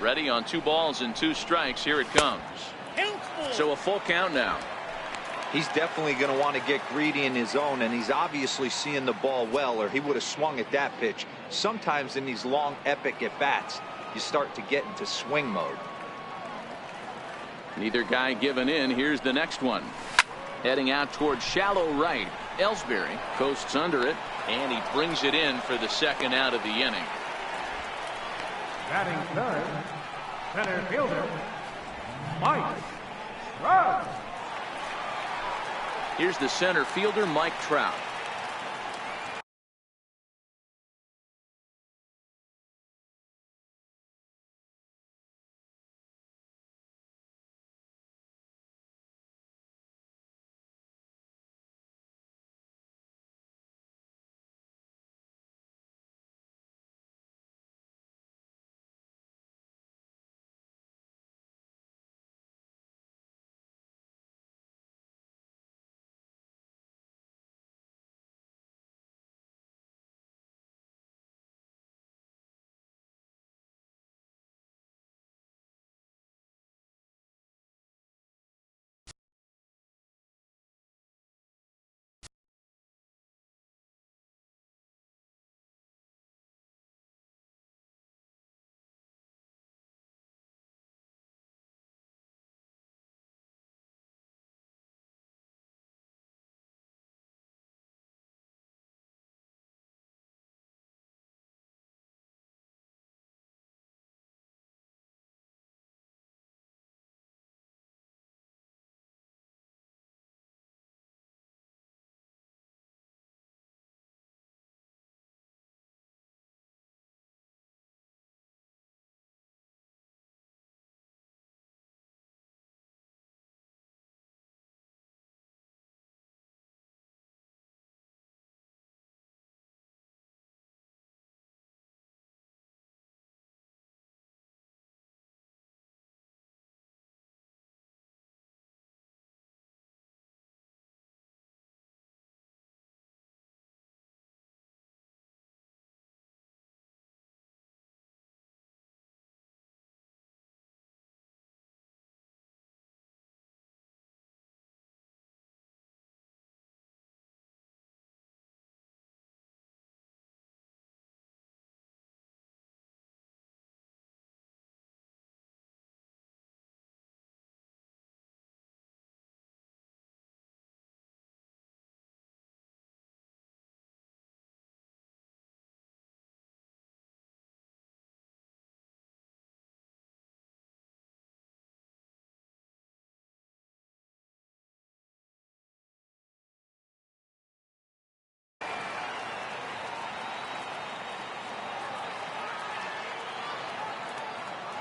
Ready on 2 balls and 2 strikes. Here it comes. So a full count now. He's definitely going to want to get greedy in his zone, and he's obviously seeing the ball well, or he would have swung at that pitch. Sometimes in these long, epic at-bats, you start to get into swing mode. Neither guy giving in. Here's the next one. Heading out towards shallow right. Ellsbury coasts under it, and he brings it in for the 2nd out of the inning. Batting third, center fielder, Mike Trout. Here's the center fielder, Mike Trout.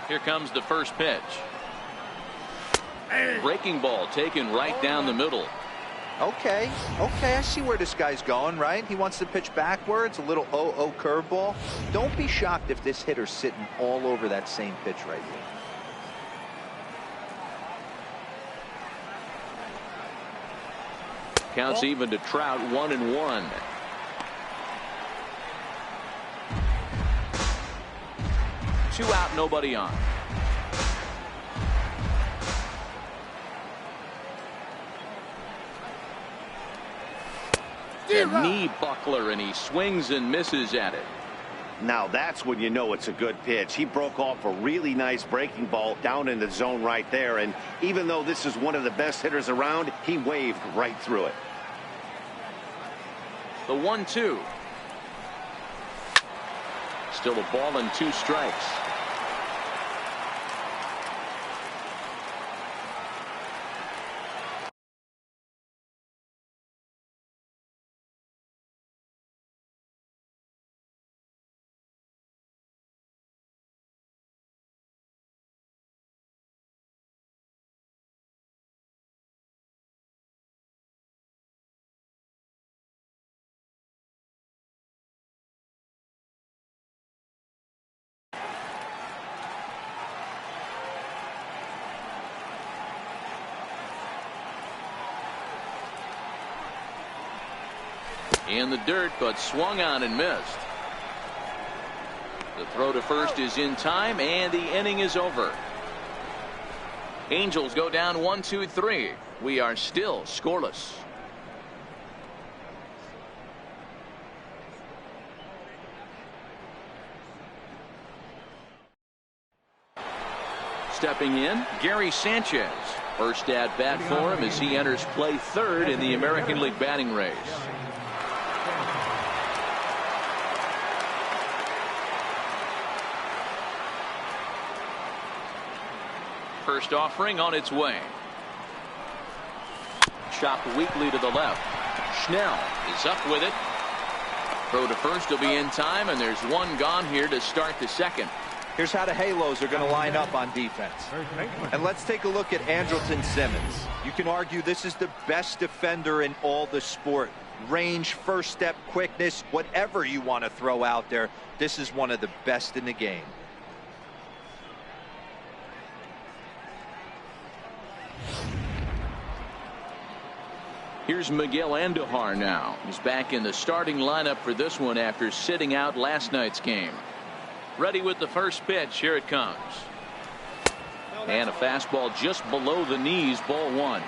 Here comes the first pitch. Breaking ball taken right down the middle. Okay, I see where this guy's going, right? He wants to pitch backwards, a little 0-0 curveball. Don't be shocked if this hitter's sitting all over that same pitch right here. Counts even to Trout, 1-1. Two out, nobody on. A knee buckler, and he swings and misses at it. Now that's when you know it's a good pitch. He broke off a really nice breaking ball down in the zone right there, and even though this is one of the best hitters around, he waved right through it. The 1-2. Still a ball and 2 strikes. In the dirt, but swung on and missed. The throw to first is in time, and the inning is over. Angels go down 1-2-3. We are still scoreless. Stepping in, Gary Sanchez. First at bat for him as he enters play third in the American League batting race. First offering on its way. Chopped weakly to the left. Schnell is up with it. Throw to first will be in time, and there's one gone here to start the second. Here's how the Halos are going to line up on defense. And let's take a look at Andrelton Simmons. You can argue this is the best defender in all the sport. Range, first step, quickness, whatever you want to throw out there, this is one of the best in the game. Here's Miguel Andujar now. He's back in the starting lineup for this one after sitting out last night's game. Ready with the first pitch. Here it comes. And a fastball just below the knees, ball one.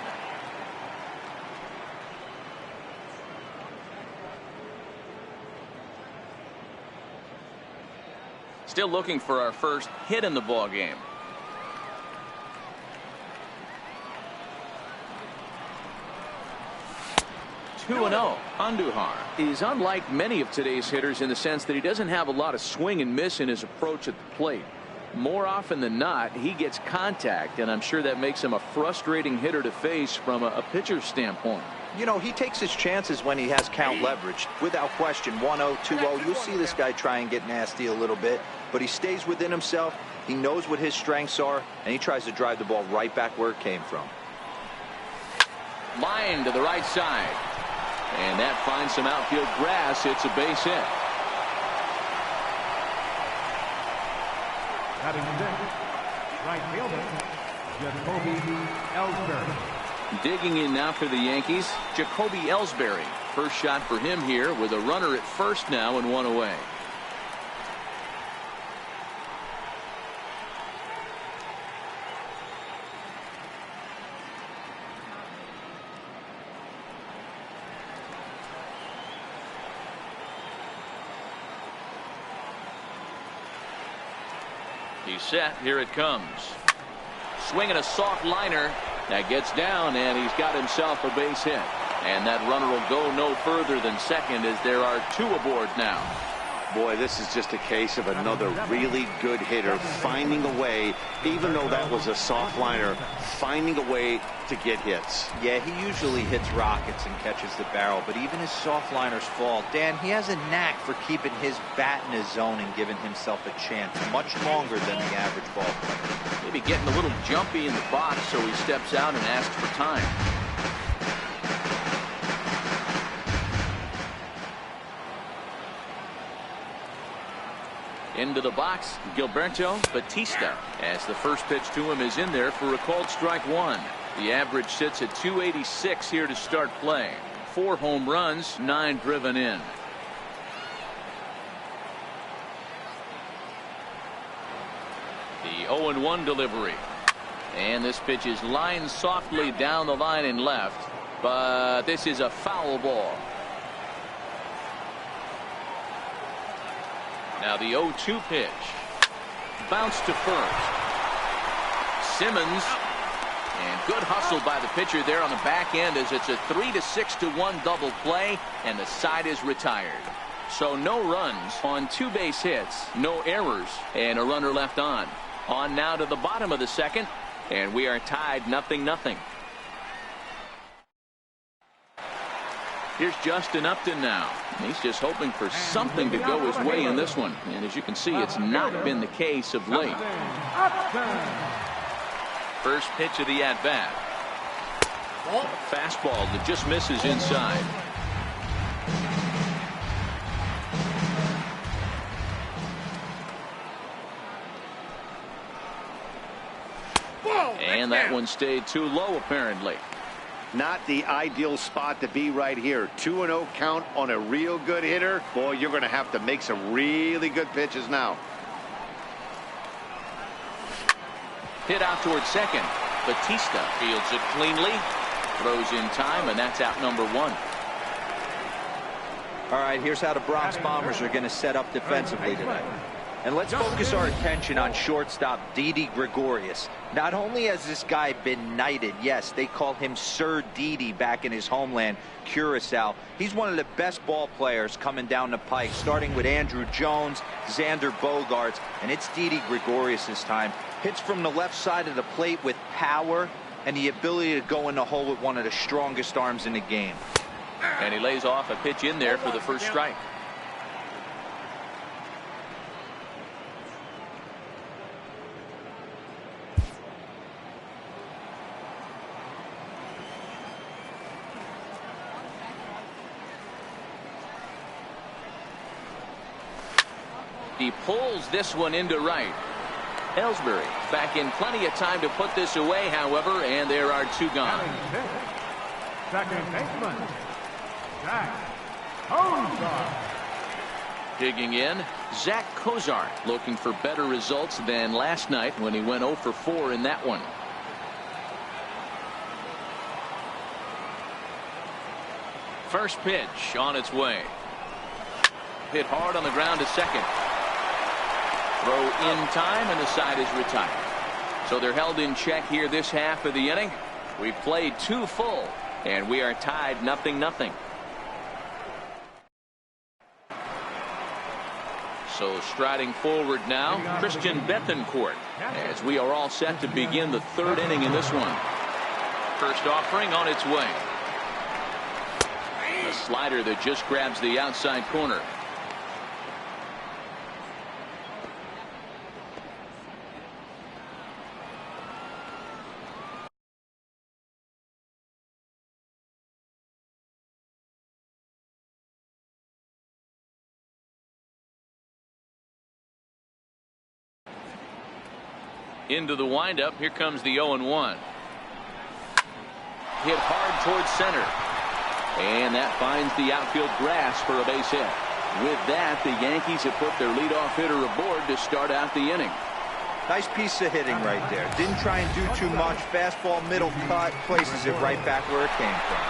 Still looking for our first hit in the ball game. 2-0. Andujar is unlike many of today's hitters in the sense that he doesn't have a lot of swing and miss in his approach at the plate. More often than not, he gets contact, and I'm sure that makes him a frustrating hitter to face from a pitcher's standpoint. You know, he takes his chances when he has count leverage. Without question, 1-0, 2-0, you'll see this guy try and get nasty a little bit, but he stays within himself. He knows what his strengths are, and he tries to drive the ball right back where it came from. Line to the right side. And that finds some outfield grass. It's a base hit. Batting sixth, right fielder, Jacoby Ellsbury. Digging in now for the Yankees, Jacoby Ellsbury. First shot for him here with a runner at first now and one away. He's set. Here it comes. Swinging a soft liner. That gets down, and he's got himself a base hit. And that runner will go no further than second as there are two aboard now. Boy, this is just a case of another really good hitter finding a way, even though that was a soft liner, finding a way to get hits. Yeah, he usually hits rockets and catches the barrel, but even his soft liners fall. Dan, he has a knack for keeping his bat in his zone and giving himself a chance much longer than the average ball player. Maybe getting a little jumpy in the box, so he steps out and asks for time. Into the box, Gilberto Batista, as the first pitch to him is in there for a called strike one. The average sits at 286 here to start play. 4 home runs, 9 driven in. The 0-1 delivery. And this pitch is lined softly down the line and left, but this is a foul ball. Now the 0-2 pitch. Bounce to first. Simmons. And good hustle by the pitcher there on the back end as it's a 3-6-1 double play, and the side is retired. So no runs on 2 base hits, no errors, and a runner left on. On now to the bottom of the second, and we are tied 0-0. Here's Justin Upton now. He's just hoping for something to go his way in this one. And as you can see, it's not been the case of late. First pitch of the at-bat. Fastball that just misses inside. And that one stayed too low apparently. Not the ideal spot to be right here. 2-0 count on a real good hitter. Boy, you're going to have to make some really good pitches now. Hit out towards second. Batista fields it cleanly. Throws in time, and that's out number 1. All right, here's how the Bronx Bombers are going to set up defensively tonight. And let's focus our attention on shortstop Didi Gregorius. Not only has this guy been knighted, yes, they call him Sir Didi back in his homeland, Curacao. He's one of the best ball players coming down the pike, starting with Andrew Jones, Xander Bogaerts, and it's Didi Gregorius this time. Hits from the left side of the plate with power and the ability to go in the hole with one of the strongest arms in the game. And he lays off a pitch in there for the first strike. He pulls this one into right. Ellsbury back in plenty of time to put this away, however, and there are 2 gone. Second baseman, Zach Kozar. Digging in, Zach Kozar looking for better results than last night when he went 0 for 4 in that one. First pitch on its way. Hit hard on the ground to second. Throw in time, and the side is retired. So they're held in check here this half of the inning. We've played 2 full, and we are tied 0-0. So striding forward now, Christian Bethancourt, as we are all set to begin the 3rd inning in this one. First offering on its way. A slider that just grabs the outside corner. Into the windup. Here comes the 0-1. Hit hard towards center. And that finds the outfield grass for a base hit. With that, the Yankees have put their leadoff hitter aboard to start out the inning. Nice piece of hitting right there. Didn't try and do too much. Fastball, middle cut, places it right back where it came from.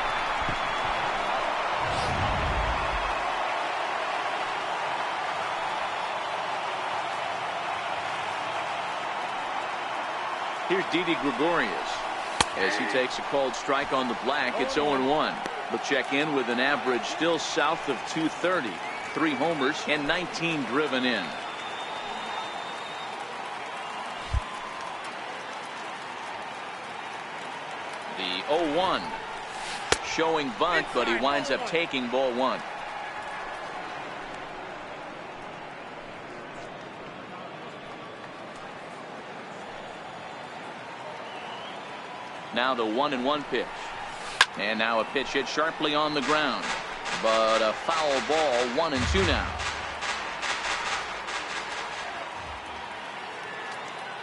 Here's Didi Gregorius as he takes a called strike on the black. It's 0-1. He'll check in with an average still south of 230. 3 homers and 19 driven in. The 0-1 showing bunt, but he winds up taking ball 1. Now the 1-1 pitch. And now a pitch hit sharply on the ground. But a foul ball, 1-2 now.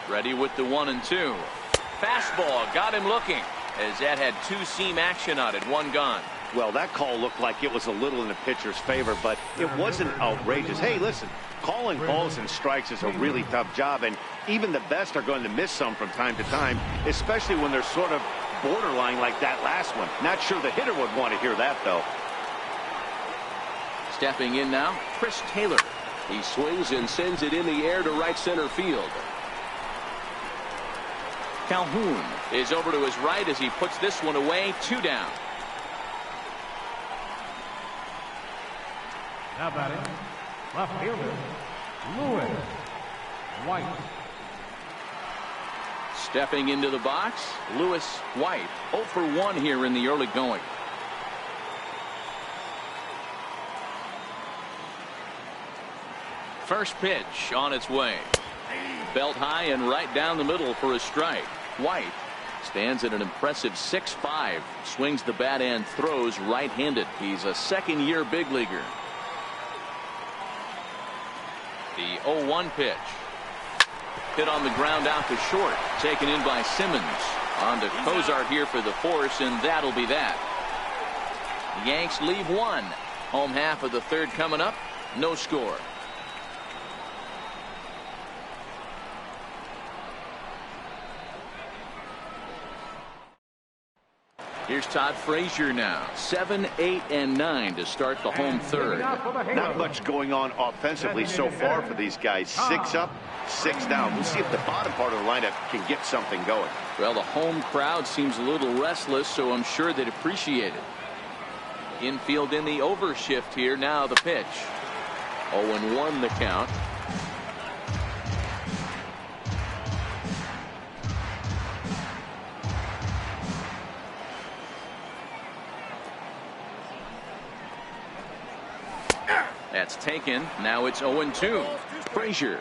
Ready with the 1-2. Fastball got him looking as that had 2-seam action on it. 1 gone. Well, that call looked like it was a little in the pitcher's favor, but it wasn't outrageous. Hey, listen, calling balls and strikes is a really tough job, and even the best are going to miss some from time to time, especially when they're sort of borderline like that last one. Not sure the hitter would want to hear that, though. Stepping in now, Chris Taylor. He swings and sends it in the air to right center field. Calhoun is over to his right as he puts this one away. 2 down. Now batting, left fielder, Lewis White. Stepping into the box, Lewis White. 0 for 1 here in the early going. First pitch on its way. Belt high and right down the middle for a strike. White stands at an impressive 6'5". Swings the bat and throws right-handed. He's a second-year big leaguer. The 0-1 pitch. Hit on the ground out to short. Taken in by Simmons On to Kozar here for the force, and that'll be that. The Yanks leave one. Home half of the third coming up. No score. Here's Todd Frazier now. 7, 8, and 9 to start the home third. Not much going on offensively so far for these guys. 6 up, 6 down. We'll see if the bottom part of the lineup can get something going. Well, the home crowd seems a little restless, so I'm sure they'd appreciate it. Infield in the overshift here. Now the pitch. 0-1 the count. That's taken. Now it's 0-2. Frazier,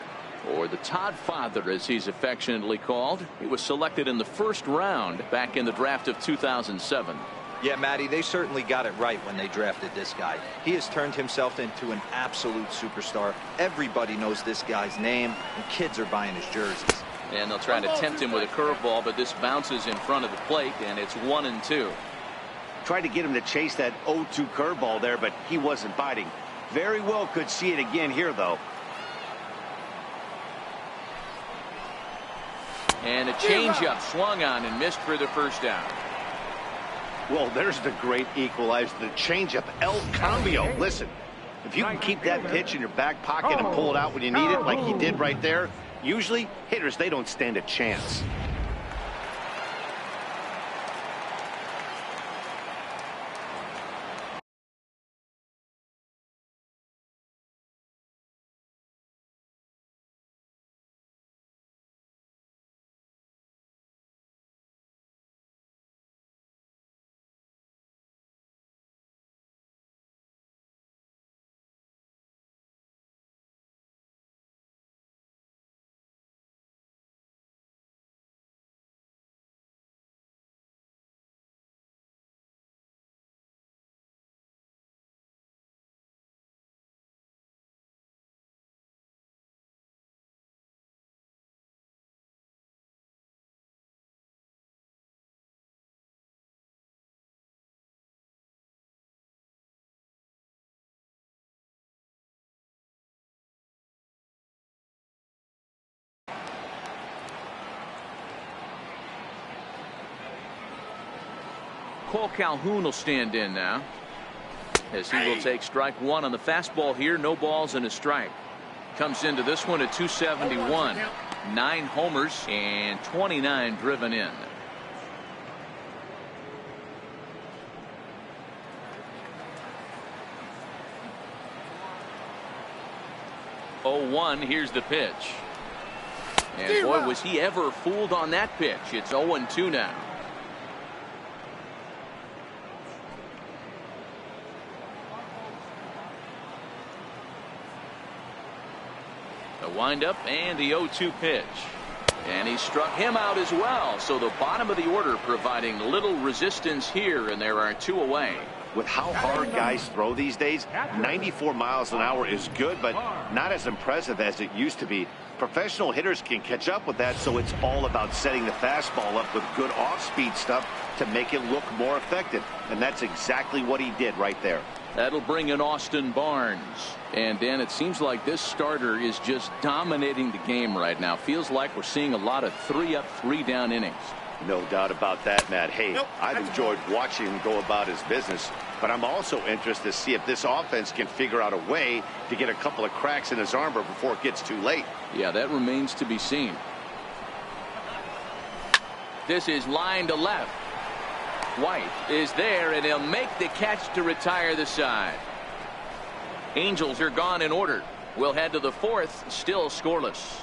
or the Todd Father as he's affectionately called. He was selected in the first round back in the draft of 2007. Yeah, Matty, they certainly got it right when they drafted this guy. He has turned himself into an absolute superstar. Everybody knows this guy's name, and kids are buying his jerseys. And they'll try to tempt him with a curveball, but this bounces in front of the plate, and it's 1-2. Tried to get him to chase that 0-2 curveball there, but he wasn't biting. Very well could see it again here, though. And a changeup swung on and missed for the first down. Well, there's the great equalizer, the changeup, El Cambio. Listen, if you can keep that pitch in your back pocket and pull it out when you need it, like he did right there, usually hitters, they don't stand a chance. Cole Calhoun will stand in now, as he will take strike one on the fastball here. No balls and a strike. Comes into this one at 271. 9 homers and 29 driven in. Oh, 1. Here's the pitch. And boy, was he ever fooled on that pitch. It's 0-2 now. The windup and the 0-2 pitch. And he struck him out as well. So the bottom of the order providing little resistance here, and there are 2 away. With how hard guys throw these days, 94 miles an hour is good, but not as impressive as it used to be. Professional hitters can catch up with that, so it's all about setting the fastball up with good off-speed stuff to make it look more effective. And that's exactly what he did right there. That'll bring in Austin Barnes. And Dan, it seems like this starter is just dominating the game right now. Feels like we're seeing a lot of 3-up, 3-down innings. No doubt about that, Matt. Hey, I've enjoyed watching him go about his business, but I'm also interested to see if this offense can figure out a way to get a couple of cracks in his armor before it gets too late. Yeah, that remains to be seen. This is line to left. White is there, and he'll make the catch to retire the side. Angels are gone in order. We'll head to the 4th, still scoreless.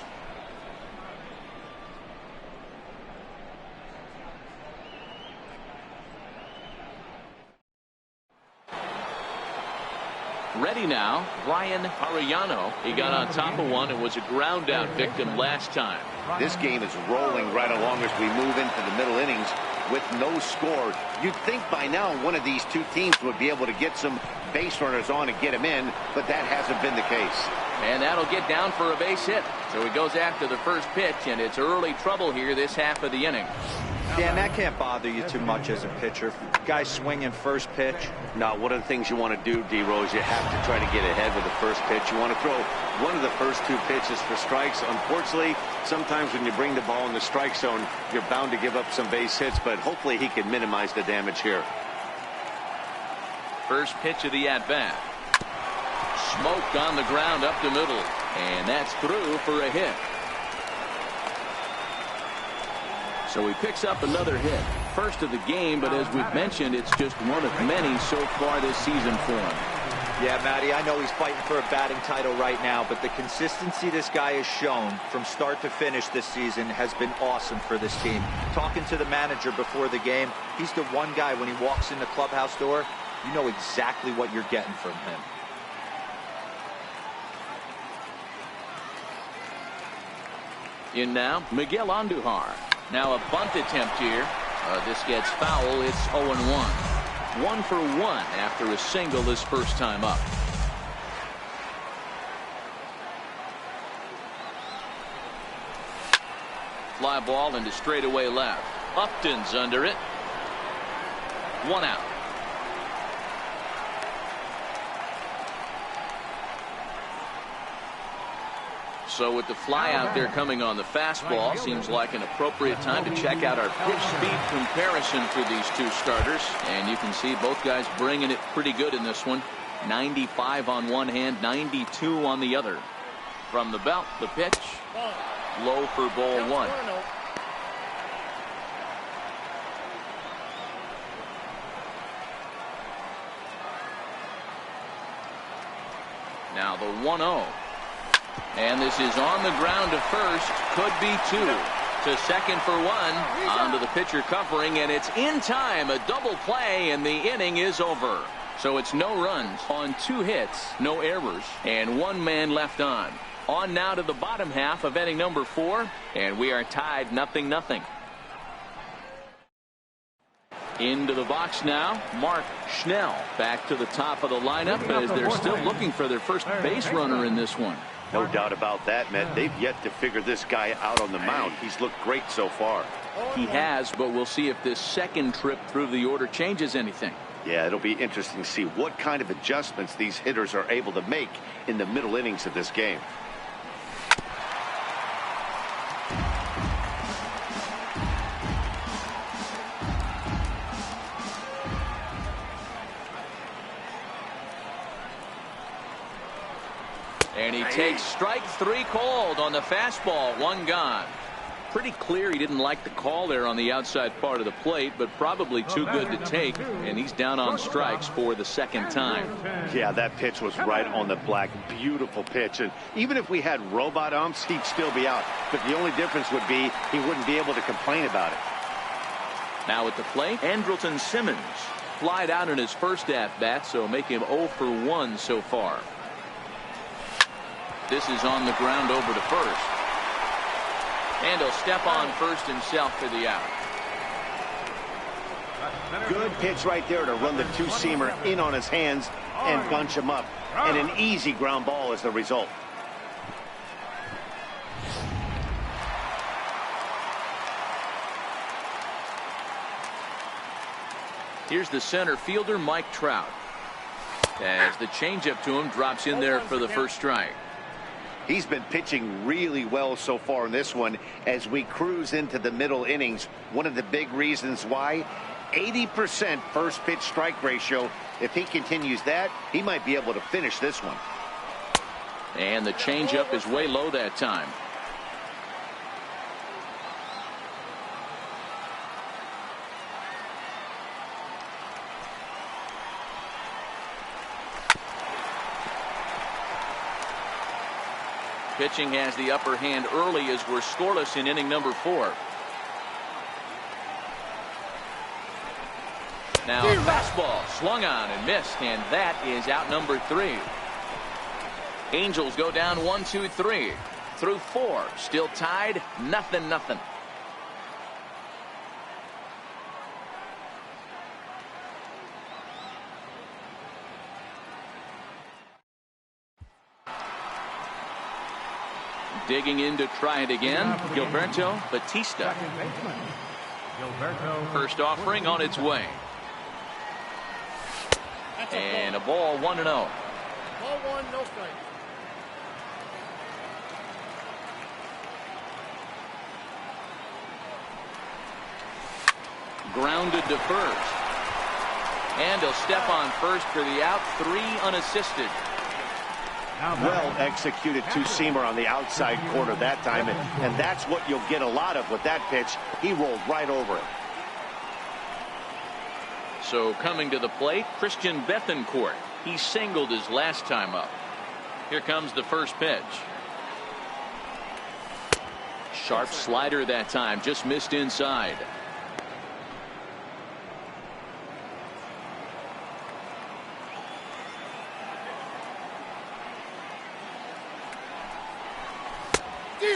Ready now, Brian Arellano. He got on top of one and was a ground out victim last time. This game is rolling right along as we move into the middle innings with no score. You'd think by now one of these two teams would be able to get some base runners on and get them in, but that hasn't been the case. And that'll get down for a base hit. So he goes after the first pitch, and it's early trouble here this half of the inning. Dan, that can't bother you too much as a pitcher. Guy swinging first pitch. Now, one of the things you want to do, D-Rose, you have to try to get ahead with the first pitch. You want to throw one of the first two pitches for strikes. Unfortunately, sometimes when you bring the ball in the strike zone, you're bound to give up some base hits, but hopefully he can minimize the damage here. First pitch of the at-bat. Smoked on the ground up the middle, and that's through for a hit. So he picks up another hit. First of the game, but as we've mentioned, it's just one of many so far this season for him. Yeah, Matty, I know he's fighting for a batting title right now, but the consistency this guy has shown from start to finish this season has been awesome for this team. Talking to the manager before the game, he's the one guy when he walks in the clubhouse door, you know exactly what you're getting from him. In now, Miguel Andujar. Now a bunt attempt here. This gets foul. It's 0-1. 1 for 1 after a single his first time up. Fly ball into straightaway left. Upton's under it. 1 out. So with the fly out there coming on the fastball, seems like an appropriate time to check out our pitch speed comparison for these two starters. And you can see both guys bringing it pretty good in this one. 95 on one hand, 92 on the other. From the belt, the pitch. Low for ball 1. Now the 1-0. And this is on the ground to first. Could be 2. To second for 1. Onto the pitcher covering, and it's in time. A double play, and the inning is over. So it's no runs on 2 hits, no errors, and 1 man left on. On now to the bottom half of inning number 4, and we are tied 0-0. Into the box now, Mark Schnell back to the top of the lineup as they're still looking for their first base runner in this one. No doubt about that, Matt. They've yet to figure this guy out on the mound. He's looked great so far. He has, but we'll see if this second trip through the order changes anything. Yeah, it'll be interesting to see what kind of adjustments these hitters are able to make in the middle innings of this game. And he takes strike 3 called on the fastball. 1 gone. Pretty clear he didn't like the call there on the outside part of the plate, but probably too good to take, and he's down on strikes for the second time. Yeah, that pitch was right on the black. Beautiful pitch. And even if we had robot umps, he'd still be out. But the only difference would be he wouldn't be able to complain about it. Now at the plate, Andrelton Simmons flied out in his first at-bat, so make him 0 for 1 so far. This is on the ground over to first. And he'll step on first himself for the out. Good pitch right there to run the two-seamer in on his hands and bunch him up. And an easy ground ball is the result. Here's the center fielder, Mike Trout. As the changeup to him drops in there for the first strike. He's been pitching really well so far in this one as we cruise into the middle innings. One of the big reasons why, 80% first pitch strike ratio. If he continues that, he might be able to finish this one. And the changeup is way low that time. Pitching has the upper hand early as we're scoreless in inning number 4. Now a fastball swung on and missed, and that is out number 3. Angels go down 1-2-3 through 4, still tied 0-0. Digging in to try it again, Gilberto Batista. Gilberto. First offering on its way. And a ball 1-0. Ball 1, no strike. Grounded to first. And he'll step on first for the out. 3 unassisted. Well executed two-seamer on the outside corner that time, and that's what you'll get a lot of with that pitch. He rolled right over it. So coming to the plate, Christian Bethancourt. He singled his last time up. Here comes the first pitch. Sharp slider that time, just missed inside.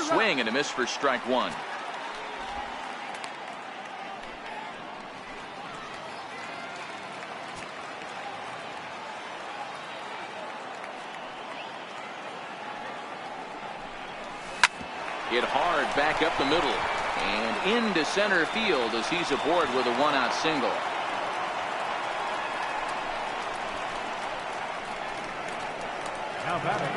Swing and a miss for strike 1. Hit hard back up the middle and into center field as he's aboard with a 1-out single. Now batting.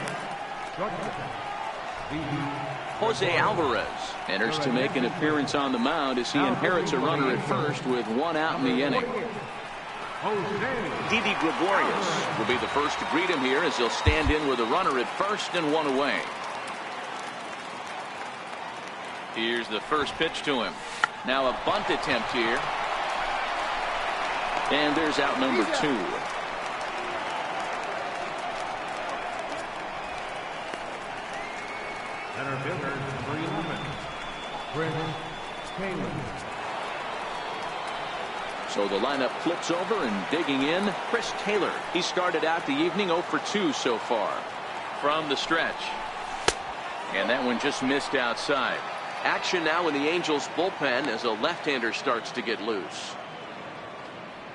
Jose Alvarez enters to make an appearance on the mound as he inherits a runner at first with 1 out in the inning. Didi Gregorius will be the first to greet him here as he'll stand in with a runner at first and 1 away. Here's the first pitch to him. Now a bunt attempt here. And there's out number 2. Center fielder, 3 Taylor. So the lineup flips over and digging in, Chris Taylor. He started out the evening 0 for 2 so far from the stretch. And that one just missed outside. Action now in the Angels bullpen as a left-hander starts to get loose.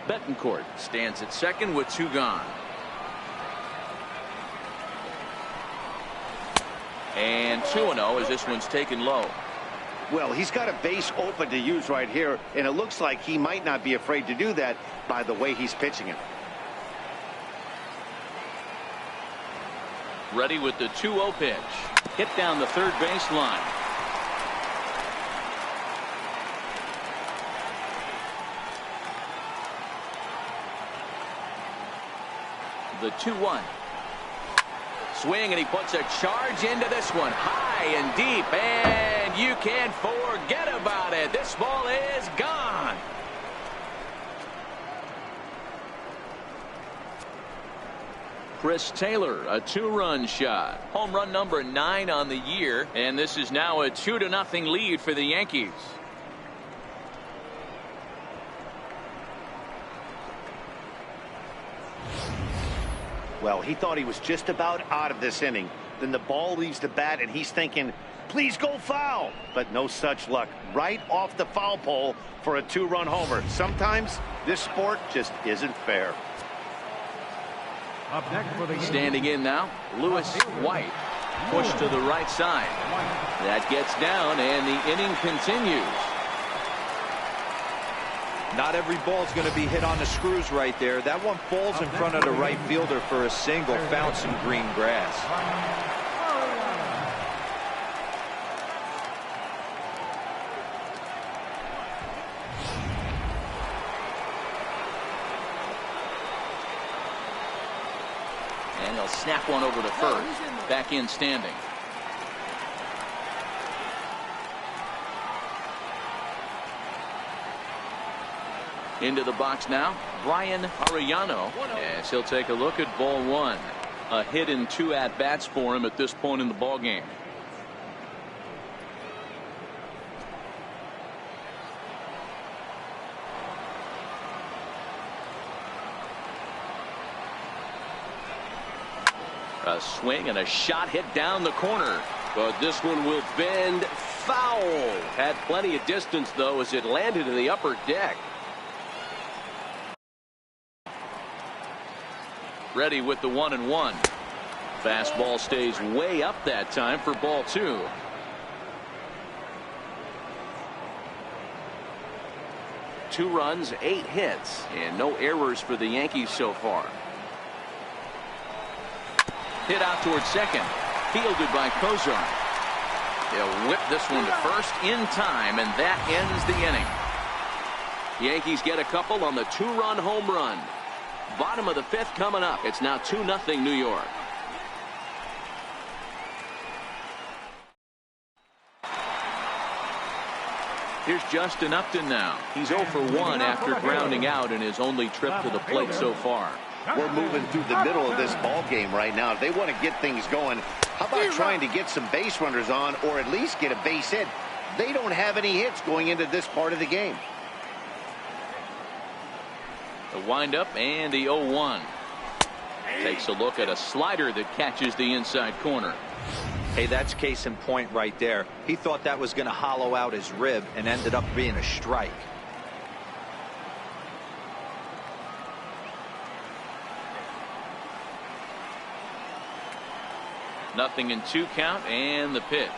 Bethancourt stands at second with 2 gone. And 2-0 as this one's taken low. Well, he's got a base open to use right here, and it looks like he might not be afraid to do that by the way he's pitching it. Ready with the 2-0 pitch. Hit down the third base line. The 2-1. Swing, and he puts a charge into this one. High and deep, and you can't forget about it. This ball is gone. Chris Taylor, a 2-run shot. Home run number 9 on the year, and this is now a 2-0 lead for the Yankees. Well, he thought he was just about out of this inning. Then the ball leaves the bat, and he's thinking, please go foul. But no such luck. Right off the foul pole for a 2-run homer. Sometimes this sport just isn't fair. Up next for the Standing in now, Lewis White. Pushed to the right side. That gets down, and the inning continues. Not every ball's going to be hit on the screws right there. That one falls in front of the right fielder for a single. Found some green grass. And they'll snap one over to first. Back in standing. Into the box now, Brian Arellano, as he'll take a look at ball 1. A hit in 2 at-bats for him at this point in the ball game. A swing and a shot hit down the corner, but this one will bend foul. Had plenty of distance though as it landed in the upper deck. Ready with the 1-1. Fastball stays way up that time for ball 2. 2 runs, 8 hits, and no errors for the Yankees so far. Hit out towards second. Fielded by Kozar. He'll whip this one to first in time, and that ends the inning. Yankees get a couple on the 2-run home run. Bottom of the 5th coming up. It's now 2-0 New York. Here's Justin Upton now. He's 0 for 1 after grounding out in his only trip to the plate so far. We're moving through the middle of this ball game right now. If they want to get things going, how about trying to get some base runners on, or at least get a base hit? They don't have any hits going into this part of the game. The windup and the 0-1. Takes a look at a slider that catches the inside corner. Hey, that's case in point right there. He thought that was going to hollow out his rib and ended up being a strike. Nothing in 2 count, and the pitch.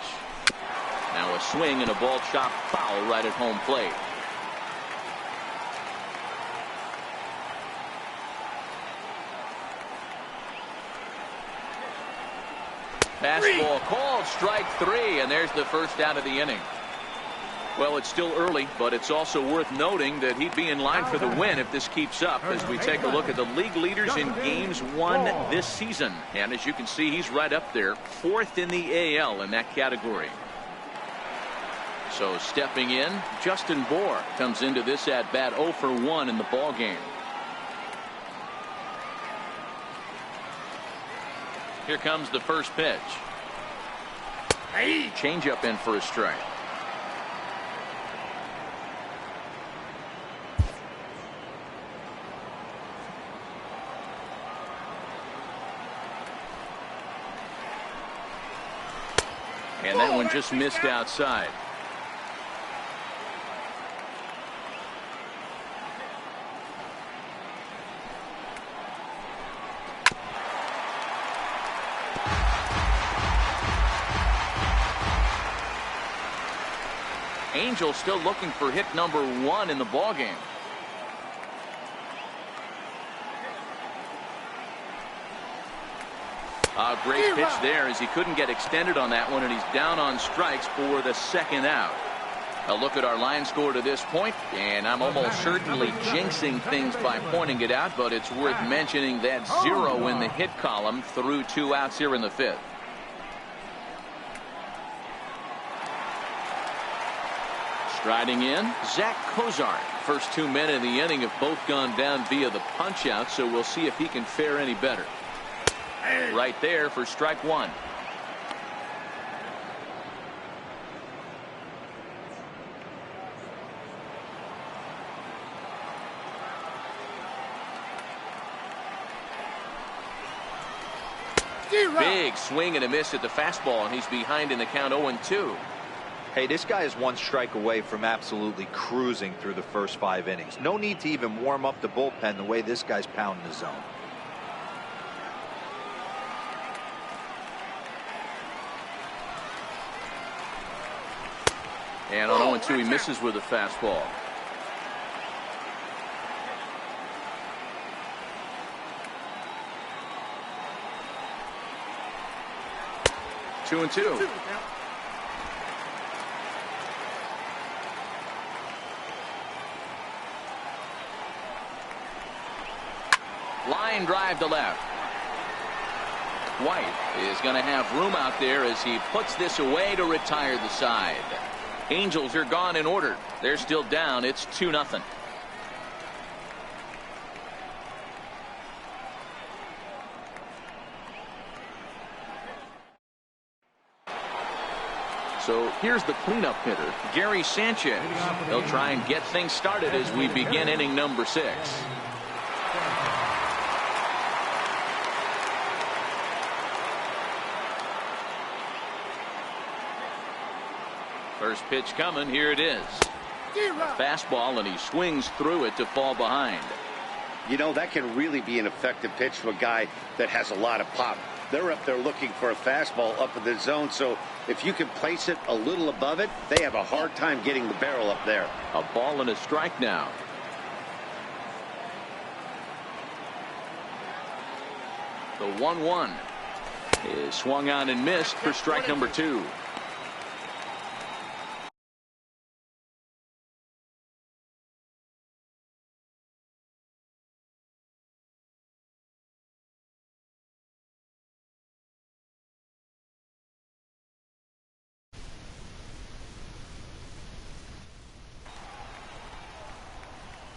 Now a swing and a ball chopped foul right at home plate. Fastball called, strike 3, and there's the first out of the inning. Well, it's still early, but it's also worth noting that he'd be in line for the win if this keeps up as we take a look at the league leaders in games won this season. And as you can see, he's right up there, 4th in the AL in that category. So stepping in, Justin Bour comes into this at bat 0 for 1 in the ball game. Here comes the first pitch. Changeup in for a strike. And that one just missed outside. Angel still looking for hit number 1 in the ballgame. A great pitch there as he couldn't get extended on that one, and he's down on strikes for the 2nd out. A look at our line score to this point, and I'm almost certainly jinxing things by pointing it out, but it's worth mentioning that 0 in the hit column through 2 outs here in the 5th. Striding in, Zach Kozar. First 2 men in the inning have both gone down via the punch out, so we'll see if he can fare any better. Right there for strike 1. Big swing and a miss at the fastball, and he's behind in the count 0-2. Hey, this guy is 1 strike away from absolutely cruising through the first 5 innings. No need to even warm up the bullpen the way this guy's pounding the zone. And on 0-2, he misses with a fastball. Two and two. Line drive to left. White is going to have room out there as he puts this away to retire the side. Angels are gone in order. They're still down. It's 2-0. So here's the cleanup hitter, Gary Sanchez. They'll try and get things started as we begin inning number 6. First pitch coming. Here it is. A fastball, and he swings through it to fall behind. You know, that can really be an effective pitch to a guy that has a lot of pop. They're up there looking for a fastball up in the zone, so if you can place it a little above it, they have a hard time getting the barrel up there. A ball and a strike now. The 1-1 is swung on and missed for strike number 2.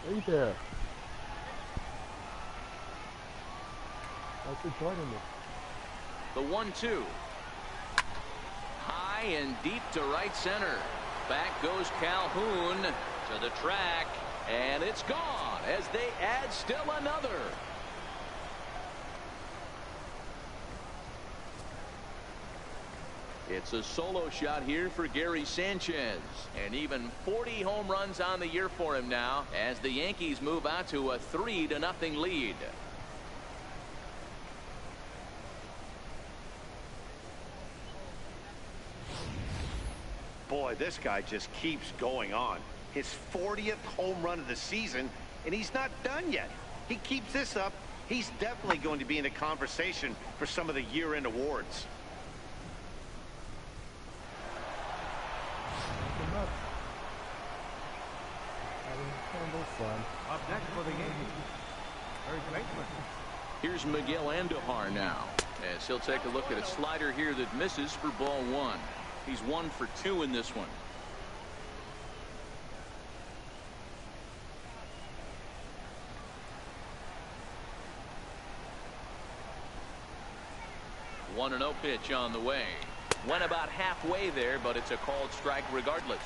Hey there. Thanks for joining me. The 1-2. High and deep to right center. Back goes Calhoun to the track, and it's gone as they add still another. It's a solo shot here for Gary Sanchez, and even 40 home runs on the year for him now as the Yankees move out to a 3-0 lead. Boy, this guy just keeps going on. His 40th home run of the season, and he's not done yet. He keeps this up, he's definitely going to be in the conversation for some of the year-end awards. Up next for the Yankees, third baseman. Here's Miguel Andujar now, as he'll take a look at a slider here that misses for ball 1. He's 1 for 2 in this one. One and 0 pitch on the way. Went about halfway there, but it's a called strike regardless.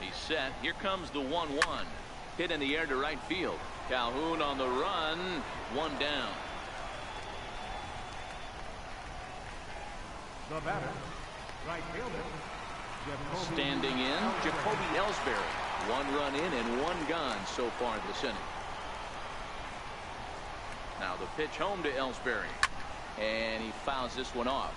He's set. Here comes the 1-1. Hit in the air to right field. Calhoun on the run. One down. The batter, right fielder, Jacoby. Standing in, Jacoby Ellsbury. 1 run in and 1 gone so far this inning. Now the pitch home to Ellsbury, and he fouls this one off.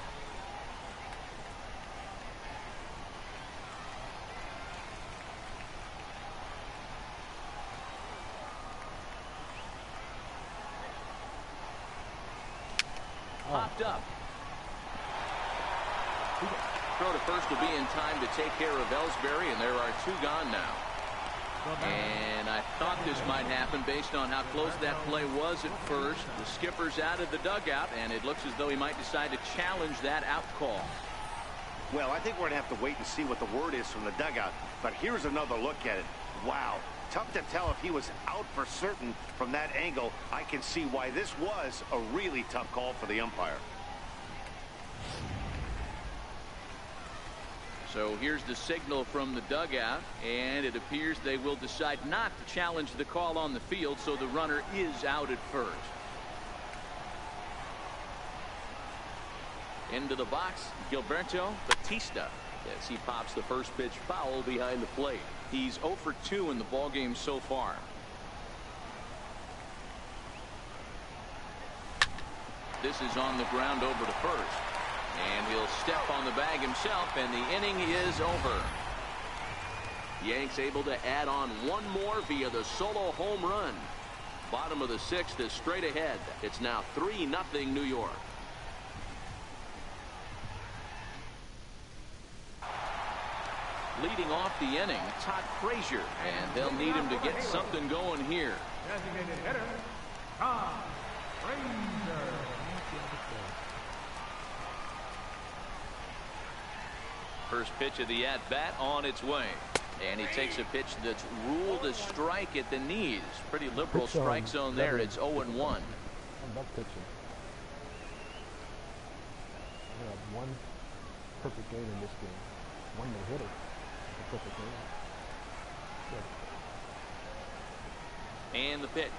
Popped up. Throw to first will be in time to take care of Ellsbury, and there are 2 gone now. And I thought this might happen based on how close that play was at first. The skipper's out of the dugout, and it looks as though he might decide to challenge that out call. Well, I think we're going to have to wait and see what the word is from the dugout. But here's another look at it. Wow. Tough to tell if he was out for certain from that angle. I can see why this was a really tough call for the umpire. So here's the signal from the dugout, and it appears they will decide not to challenge the call on the field, so the runner is out at first. Into the box, Gilberto Batista, as he pops the first pitch foul behind the plate. He's 0 for 2 in the ballgame so far. This is on the ground over to first. And he'll step on the bag himself, and the inning is over. Yanks able to add on 1 more via the solo home run. Bottom of the 6th is straight ahead. It's now 3-0 New York. Leading off the inning, Todd Frazier, and they'll need him to get something going here. Designated hitter, Todd Frazier. First pitch of the at-bat on its way. And he takes a pitch that's ruled a strike at the knees. Pretty liberal strike zone there. It's 0-1. I'm not pitching. I have 1 perfect game in this game. 1 no-hitter. A perfect game. Yeah. And the pitch.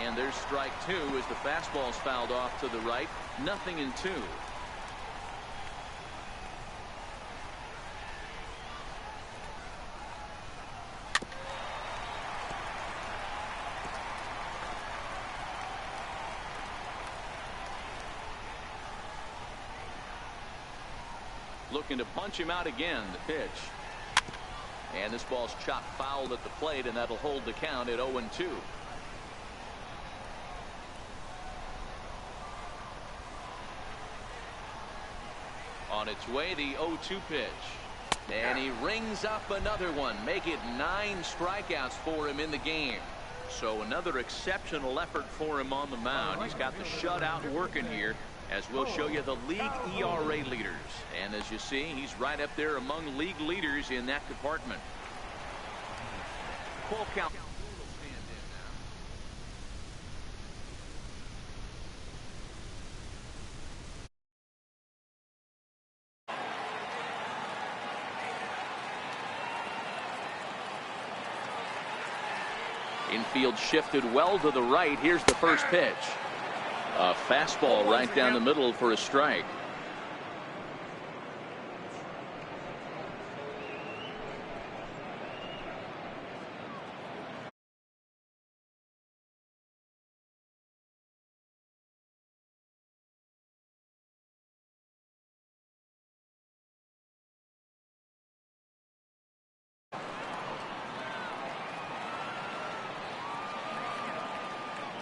And there's strike 2 as the fastball's fouled off to the right. 0-2. Looking to punch him out again. The pitch. And this ball's chopped foul at the plate, and that'll hold the count at 0-2. On its way, the 0-2 pitch. And he rings up another one. Make it 9 strikeouts for him in the game. So another exceptional effort for him on the mound. He's got the shutout working here, as we'll show you the league ERA leaders. And as you see, he's right up there among league leaders in that department. Full count. Infield shifted well to the right. Here's the first pitch. A fastball right down the middle for a strike.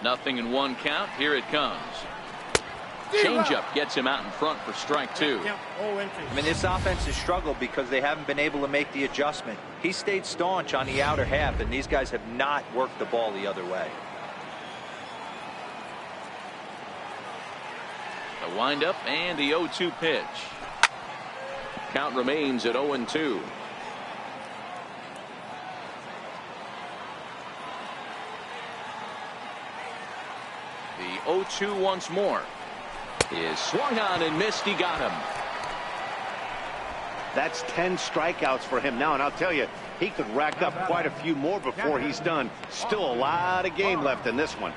Nothing in 1 count. Here it comes. Changeup gets him out in front for strike 2. I mean, this offense has struggled because they haven't been able to make the adjustment. He stayed staunch on the outer half, and these guys have not worked the ball the other way. The windup and the 0-2 pitch. Count remains at 0-2. The 0-2 once more. Is swung on and missed. He got him. That's 10 strikeouts for him now, and I'll tell you, he could rack up quite a few more before he's done. Still a lot of game left in this one.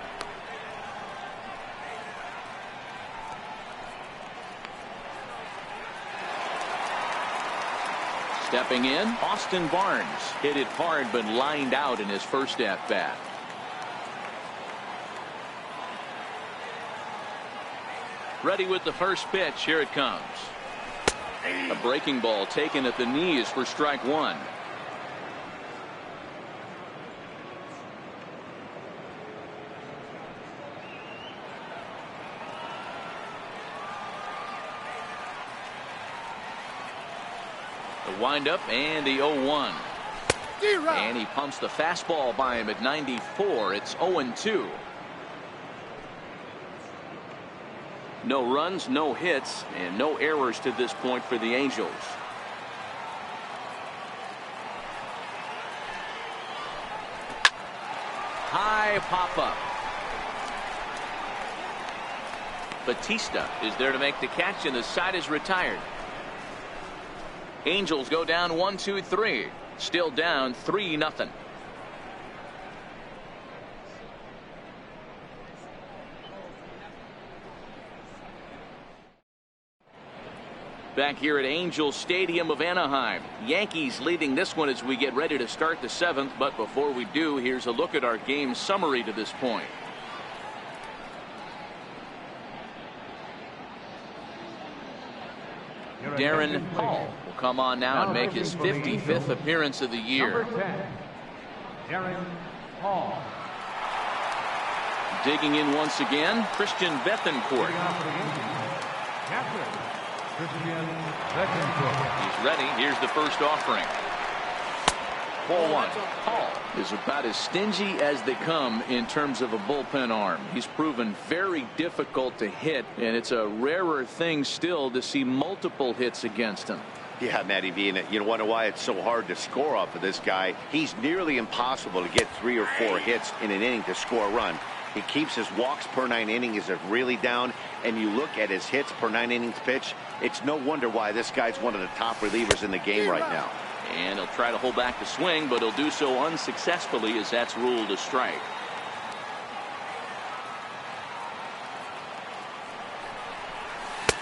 Stepping in, Austin Barnes hit it hard but lined out in his first at bat. Ready with the first pitch. Here it comes. A breaking ball taken at the knees for strike 1. The windup and the 0-1. And he pumps the fastball by him at 94. It's 0-2. No runs, no hits, and no errors to this point for the Angels. High pop-up. Batista is there to make the catch, and the side is retired. Angels go down 1-2-3. Still down 3-0. Back here at Angels Stadium of Anaheim. Yankees leading this one as we get ready to start the 7th. But before we do, here's a look at our game summary to this point. Darren Hall will come on now and make his 55th appearance of the year. Number 10, Darren Hall. Digging in once again, Christian Bethancourt. He's ready. Here's the first offering. Ball 1. Hall is about as stingy as they come in terms of a bullpen arm. He's proven very difficult to hit, and it's a rarer thing still to see multiple hits against him. Yeah, Matty V, and you wonder why it's so hard to score off of this guy. He's nearly impossible to get 3 or 4 hits in an inning to score a run. He keeps his walks per 9 innings really down, and you look at his hits per 9 innings pitch, it's no wonder why this guy's one of the top relievers in the game right now. And he'll try to hold back the swing, but he'll do so unsuccessfully as that's ruled a strike.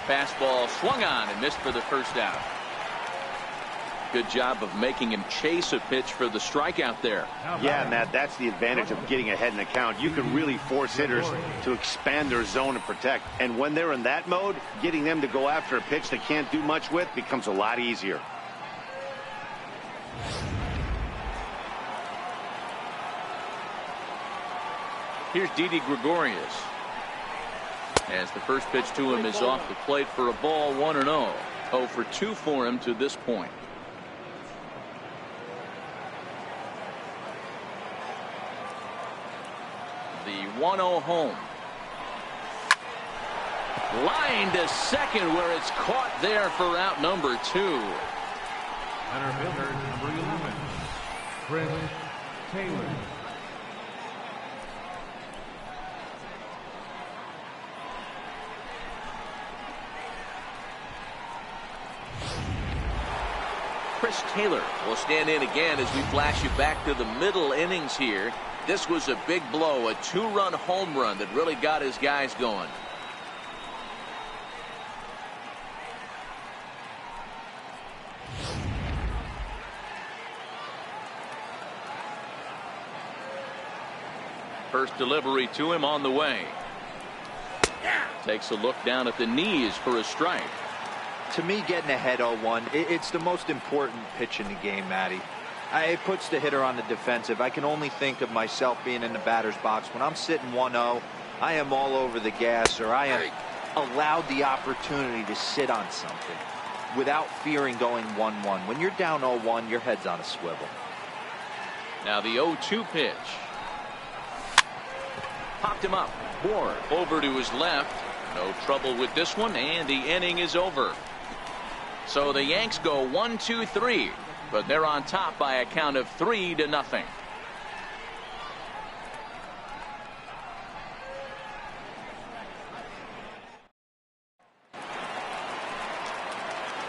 Fastball swung on and missed for the first out. Good job of making him chase a pitch for the strikeout there. Yeah, Matt, that's the advantage of getting ahead in the count. You can really force hitters to expand their zone and protect. And when they're in that mode, getting them to go after a pitch they can't do much with becomes a lot easier. Here's Didi Gregorius. As the first pitch to him is off the plate for a ball, 1-0. 0 for 2 for him to this point. The 1-0 home. Line to second where it's caught there for out number 2. Center fielder, number 11, Chris Taylor. Chris Taylor will stand in again as we flash you back to the middle innings here. This was a big blow, a 2-run home run that really got his guys going. First delivery to him on the way. Takes a look down at the knees for a strike. To me, getting ahead 0-1, it's the most important pitch in the game, Matty. It puts the hitter on the defensive. I can only think of myself being in the batter's box. When I'm sitting 1-0, I am all over the gas, or I am allowed the opportunity to sit on something without fearing going 1-1. When you're down 0-1, your head's on a swivel. Now the 0-2 pitch. Popped him up. Ward over to his left. No trouble with this one, and the inning is over. So the Yanks go 1-2-3, but they're on top by a count of 3-0.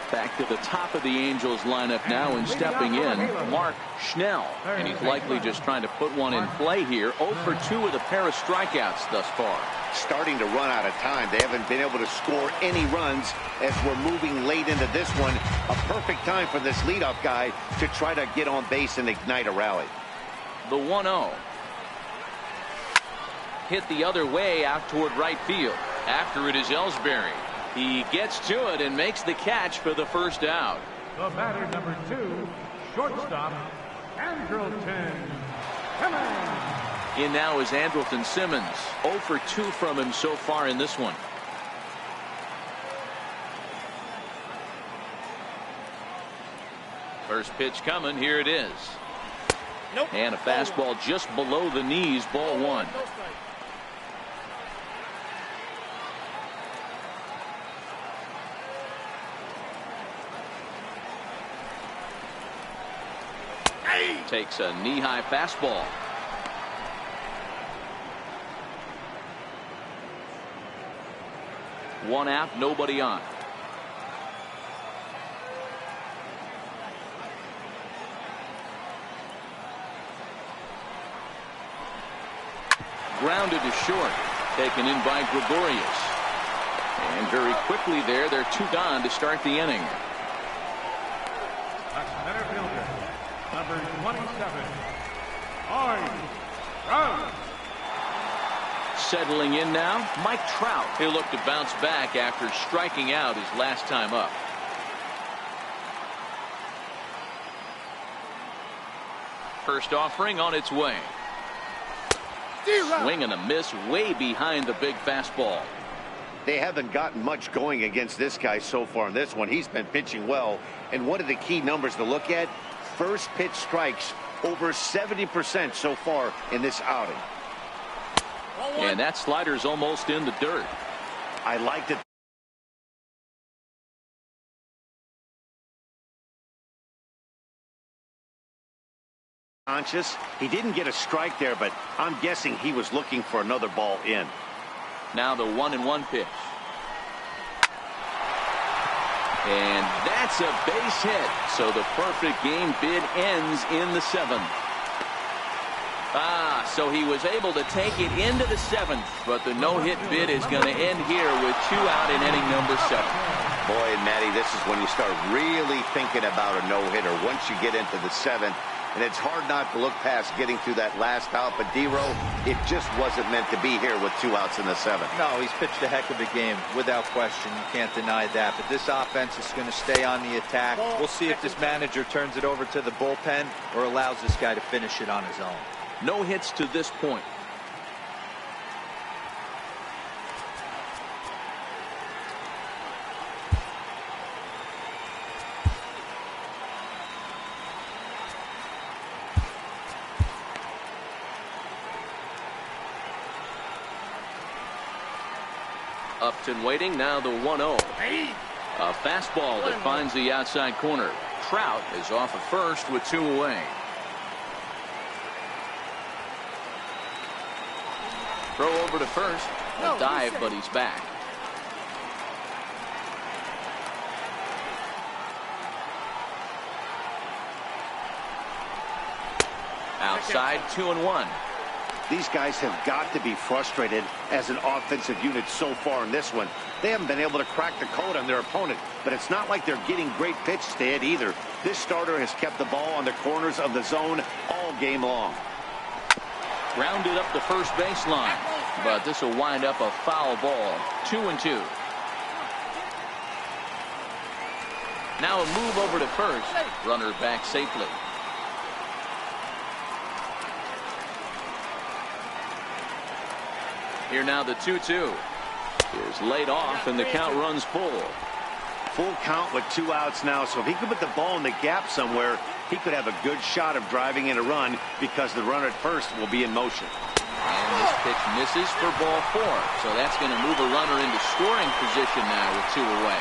Back to the top of the Angels lineup now, and stepping in, Mark Schnell. And he's likely just trying to put one in play here. 0 for 2 with a pair of strikeouts thus far. Starting to run out of time. They haven't been able to score any runs as we're moving late into this one. A perfect time for this leadoff guy to try to get on base and ignite a rally. The 1-0. Hit the other way out toward right field. After it is Ellsbury. He gets to it and makes the catch for the first out. The batter, number 2, shortstop, Andrelton Simmons. In now is Andrelton Simmons. 0 for 2 from him so far in this one. First pitch coming. Here it is. Nope. And a fastball just below the knees. Ball 1. No strike. Takes a knee-high fastball. One out, nobody on. Grounded to short. Taken in by Gregorius. And very quickly there, they're 2 gone to start the inning. Center fielder, number 27, Mike Trout. Settling in now, Mike Trout. He'll look to bounce back after striking out his last time up. First offering on its way. Swing and a miss way behind the big fastball. They haven't gotten much going against this guy so far in this one. He's been pitching well. And one of the key numbers to look at, first pitch strikes over 70% so far in this outing. And that slider's almost in the dirt. I liked it. Conscious. He didn't get a strike there, but I'm guessing he was looking for another ball in. Now the 1-1 pitch. And that's a base hit. So the perfect game bid ends in the 7th. So he was able to take it into the 7th, but the no-hit bid is going to end here with 2 out in inning number 7. Boy, and Matty, this is when you start really thinking about a no-hitter once you get into the 7th. And it's hard not to look past getting through that last out. But, D-Row, it just wasn't meant to be here with 2 outs in the 7th. No, he's pitched a heck of a game, without question. You can't deny that. But this offense is going to stay on the attack. We'll see if this manager turns it over to the bullpen or allows this guy to finish it on his own. No hits to this point. Upton waiting, now the 1-0. A fastball that finds the outside corner. Trout is off of first with 2 away. Throw over to first. A dive, but he's back. Outside, 2-1. These guys have got to be frustrated as an offensive unit so far in this one. They haven't been able to crack the code on their opponent, but it's not like they're getting great pitches to hit either. This starter has kept the ball on the corners of the zone all game long. Grounded up the first baseline, but this will wind up a foul ball. 2-2. Now a move over to first. Runner back safely. Here now the 2-2 is laid off and the count runs full. Full count with 2 outs now, so if he could put the ball in the gap somewhere, he could have a good shot of driving in a run because the runner at first will be in motion. And this pitch misses for ball 4, so that's going to move a runner into scoring position now with 2 away.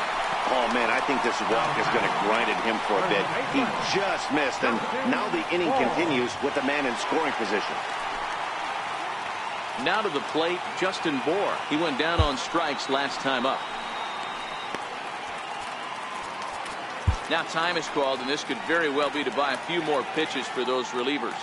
Oh man, I think this walk is going to grind at him for a bit. He just missed, and now the inning continues with the man in scoring position. Now to the plate, Justin Bohr. He went down on strikes last time up. Now time is called, and this could very well be to buy a few more pitches for those relievers.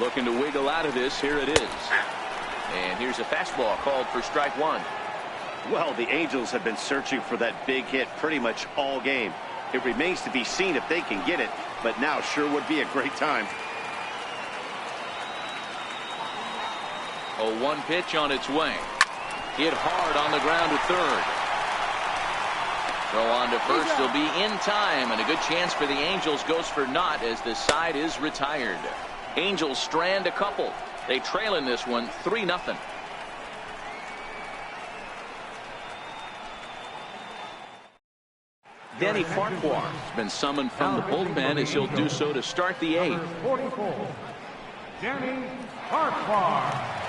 Looking to wiggle out of this. Here it is. And here's a fastball called for strike 1. Well, the Angels have been searching for that big hit pretty much all game. It remains to be seen if they can get it, but now sure would be a great time. 0-1 pitch on its way. Hit hard on the ground to third. Throw on to first will be in time, and a good chance for the Angels goes for naught as the side is retired. Angels strand a couple. They trail in this one 3-0. Denny Farquhar has been summoned from the bullpen as he'll do so to start the 8th. 44, Denny Farquhar.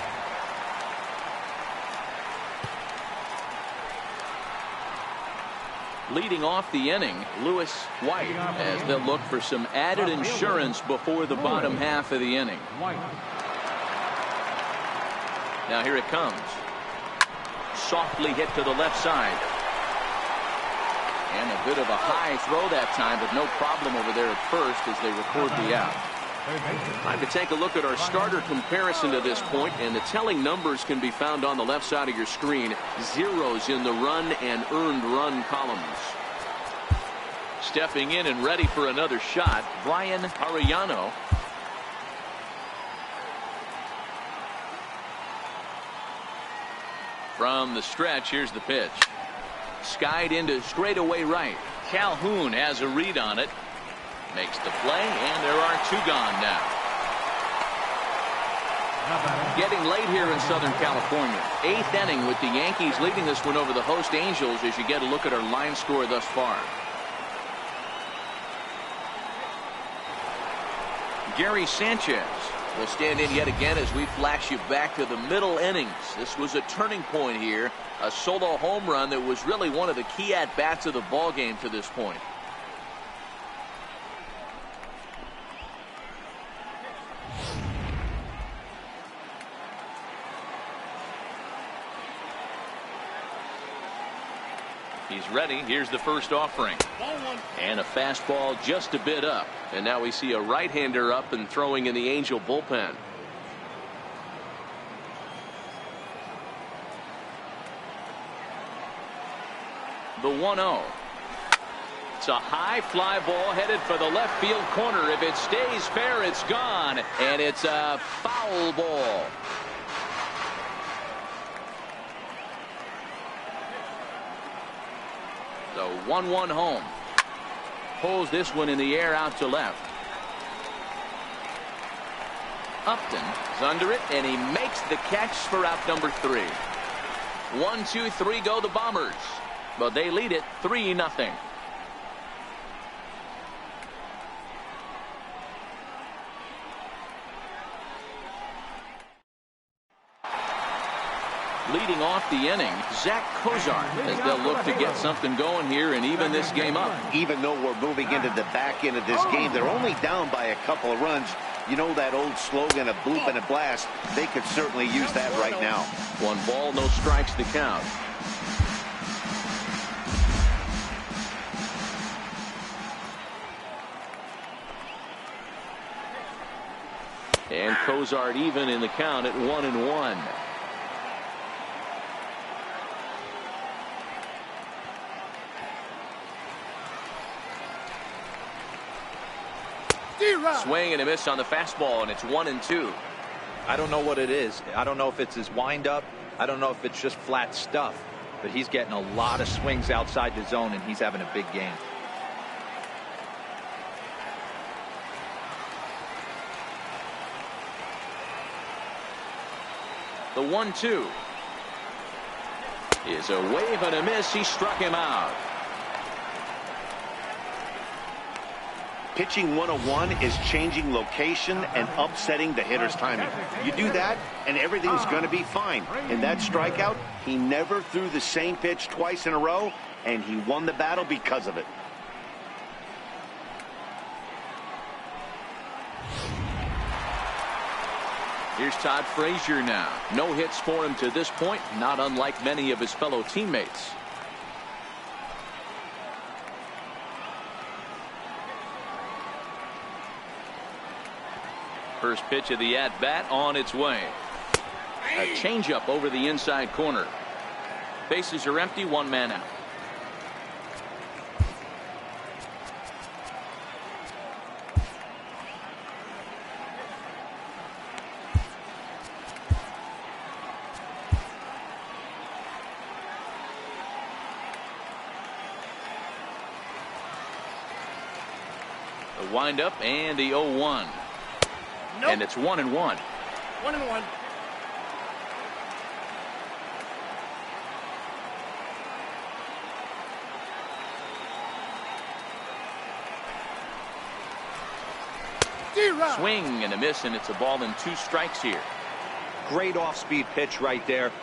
Leading off the inning, Lewis White, as they'll look for some added insurance before the bottom half of the inning. Now here it comes. Softly hit to the left side. And a bit of a high throw that time, but no problem over there at first as they record the out. Time to take a look at our starter comparison to this point, and the telling numbers can be found on the left side of your screen. Zeros in the run and earned run columns. Stepping in and ready for another shot, Brian Arellano. From the stretch, here's the pitch. Skied into straightaway right. Calhoun has a read on it. Makes the play, and there are 2 gone now. Getting late here in Southern California. 8th inning with the Yankees leading this one over the host Angels as you get a look at our line score thus far. Gary Sanchez will stand in yet again as we flash you back to the middle innings. This was a turning point here. A solo home run that was really one of the key at-bats of the ball game to this point. He's ready. Here's the first offering. And a fastball just a bit up. And now we see a right-hander up and throwing in the Angel bullpen. The 1-0. It's a high fly ball headed for the left field corner. If it stays fair, it's gone. And it's a foul ball. So 1-1 home. Pulls this one in the air out to left. Upton is under it, and he makes the catch for out number 3. 1, 2, 3 go the Bombers. But they lead it 3-0. Leading off the inning, Zach Cozart, as they'll look to get something going here and even this game up. Even though we're moving into the back end of this game, they're only down by a couple of runs. You know that old slogan, a bloop and a blast. They could certainly use that right now. 1 ball, no strikes to count. And Cozart even in the count at 1-1. Swing and a miss on the fastball, and it's 1-2. I don't know what it is. I don't know if it's his windup. I don't know if it's just flat stuff. But he's getting a lot of swings outside the zone, and he's having a big game. The 1-2 is a wave and a miss. He struck him out. Pitching 101 is changing location and upsetting the hitter's timing. You do that, and everything's going to be fine. In that strikeout, he never threw the same pitch twice in a row, and he won the battle because of it. Here's Todd Frazier now. No hits for him to this point, not unlike many of his fellow teammates. First pitch of the at-bat on its way. A changeup over the inside corner. Bases are empty, 1 man out. The windup and the 0-1. Nope. And it's 1-1. 1-1. Swing and a miss, and it's a ball and 2 strikes here. Great off-speed pitch right there.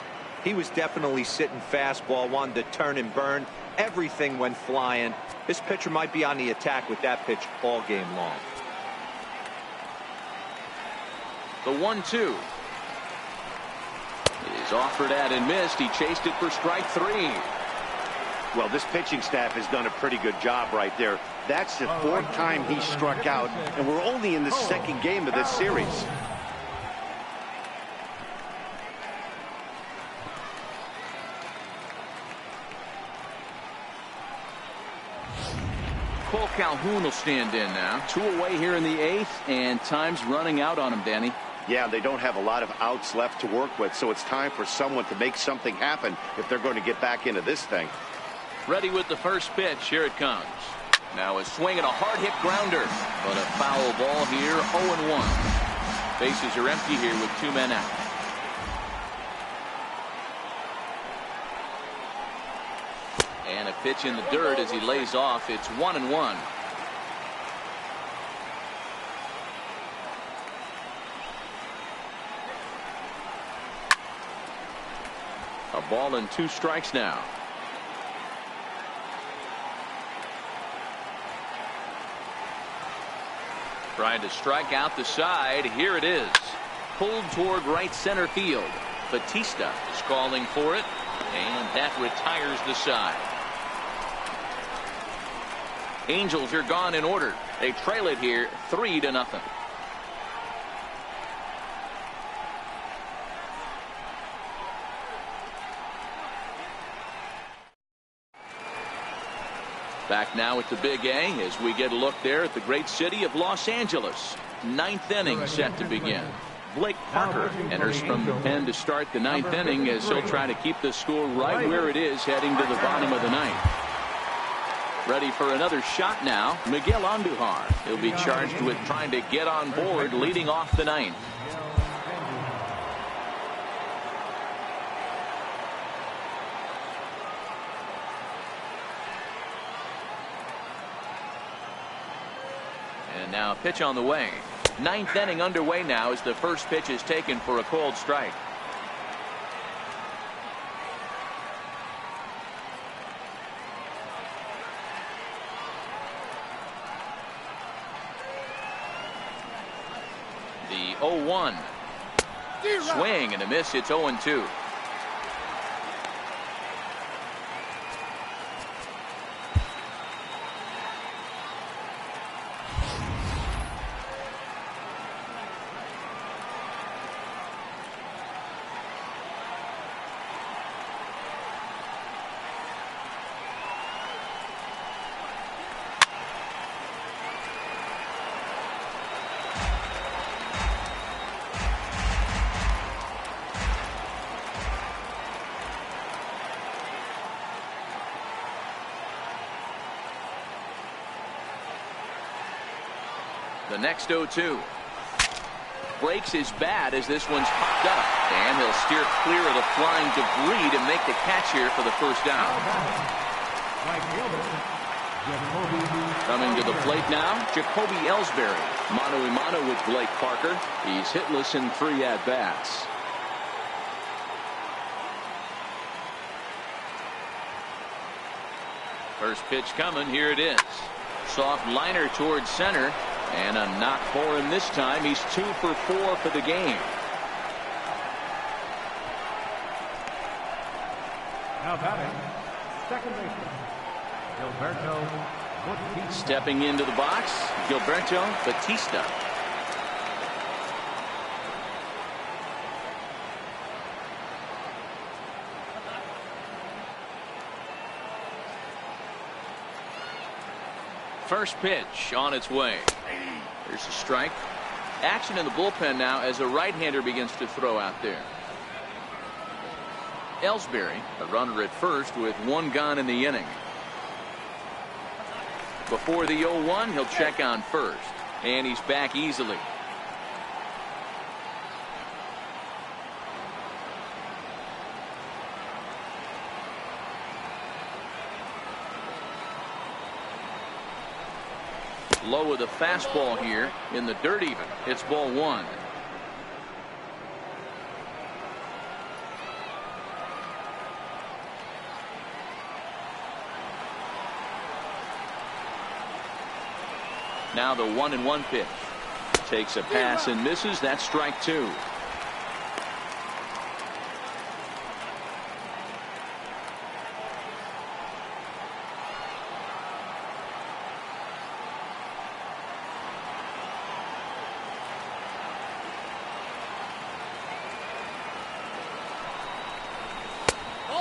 He was definitely sitting fastball, wanted to turn and burn. Everything went flying. This pitcher might be on the attack with that pitch all game long. The 1-2 is offered at and missed. He chased it for strike 3. Well, this pitching staff has done a pretty good job right there. That's the 4th time he struck out, and we're only in the 2nd game of this series. Cole Calhoun will stand in now. 2 away here in the 8th, and time's running out on him, Danny. Yeah, they don't have a lot of outs left to work with, so it's time for someone to make something happen if they're going to get back into this thing. Ready with the first pitch. Here it comes. Now a swing and a hard hit grounder, but a foul ball here. 0-1. Bases are empty here with 2 men out. And a pitch in the dirt as he lays off. It's 1-1. A ball and 2 strikes now. Trying to strike out the side. Here it is. Pulled toward right center field. Batista is calling for it, and that retires the side. Angels are gone in order. They trail it here 3-0. Back now at the Big A as we get a look there at the great city of Los Angeles. 9th inning set to begin. Blake Parker enters from the pen to start the 9th inning as he'll try to keep the score right where it is heading to the bottom of the 9th. Ready for another shot now, Miguel Andujar. He'll be charged with trying to get on board leading off the 9th. And now a pitch on the way. 9th inning underway now as the first pitch is taken for a called strike. The 0-1. Swing and a miss. It's 0-2. The next 0-2. Breaks his bat as this one's popped up. And he'll steer clear of the flying debris to make the catch here for the first down. Coming to the plate now, Jacoby Ellsbury. Mano a mano with Blake Parker. He's hitless in 3 at-bats. First pitch coming. Here it is. Soft liner towards center. And a knock for him this time. He's 2 for 4 for the game. Now batting, second baseman, Gilberto Batista. Stepping into the box, Gilberto Batista. First pitch on its way. There's a strike. Action in the bullpen now as a right-hander begins to throw out there. Ellsbury, a runner at first with 1 gone in the inning. Before the 0-1, he'll check on first. And he's back easily. Low with a fastball here in the dirt even. It's ball 1. Now the 1-1 pitch. Takes a pass and misses. That's strike 2.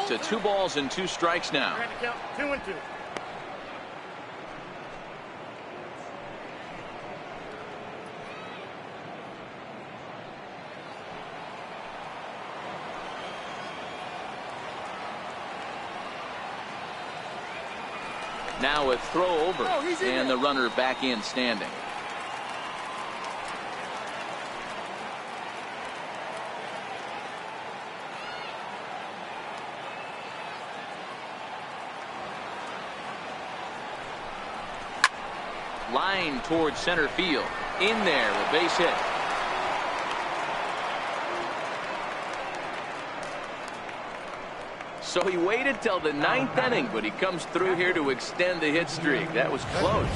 To 2 balls and 2 strikes now. 2-2. Now a throw over and the runner back in standing. Line towards center field. In there, a base hit. So he waited till the 9th inning, but he comes through here to extend the hit streak. That was close.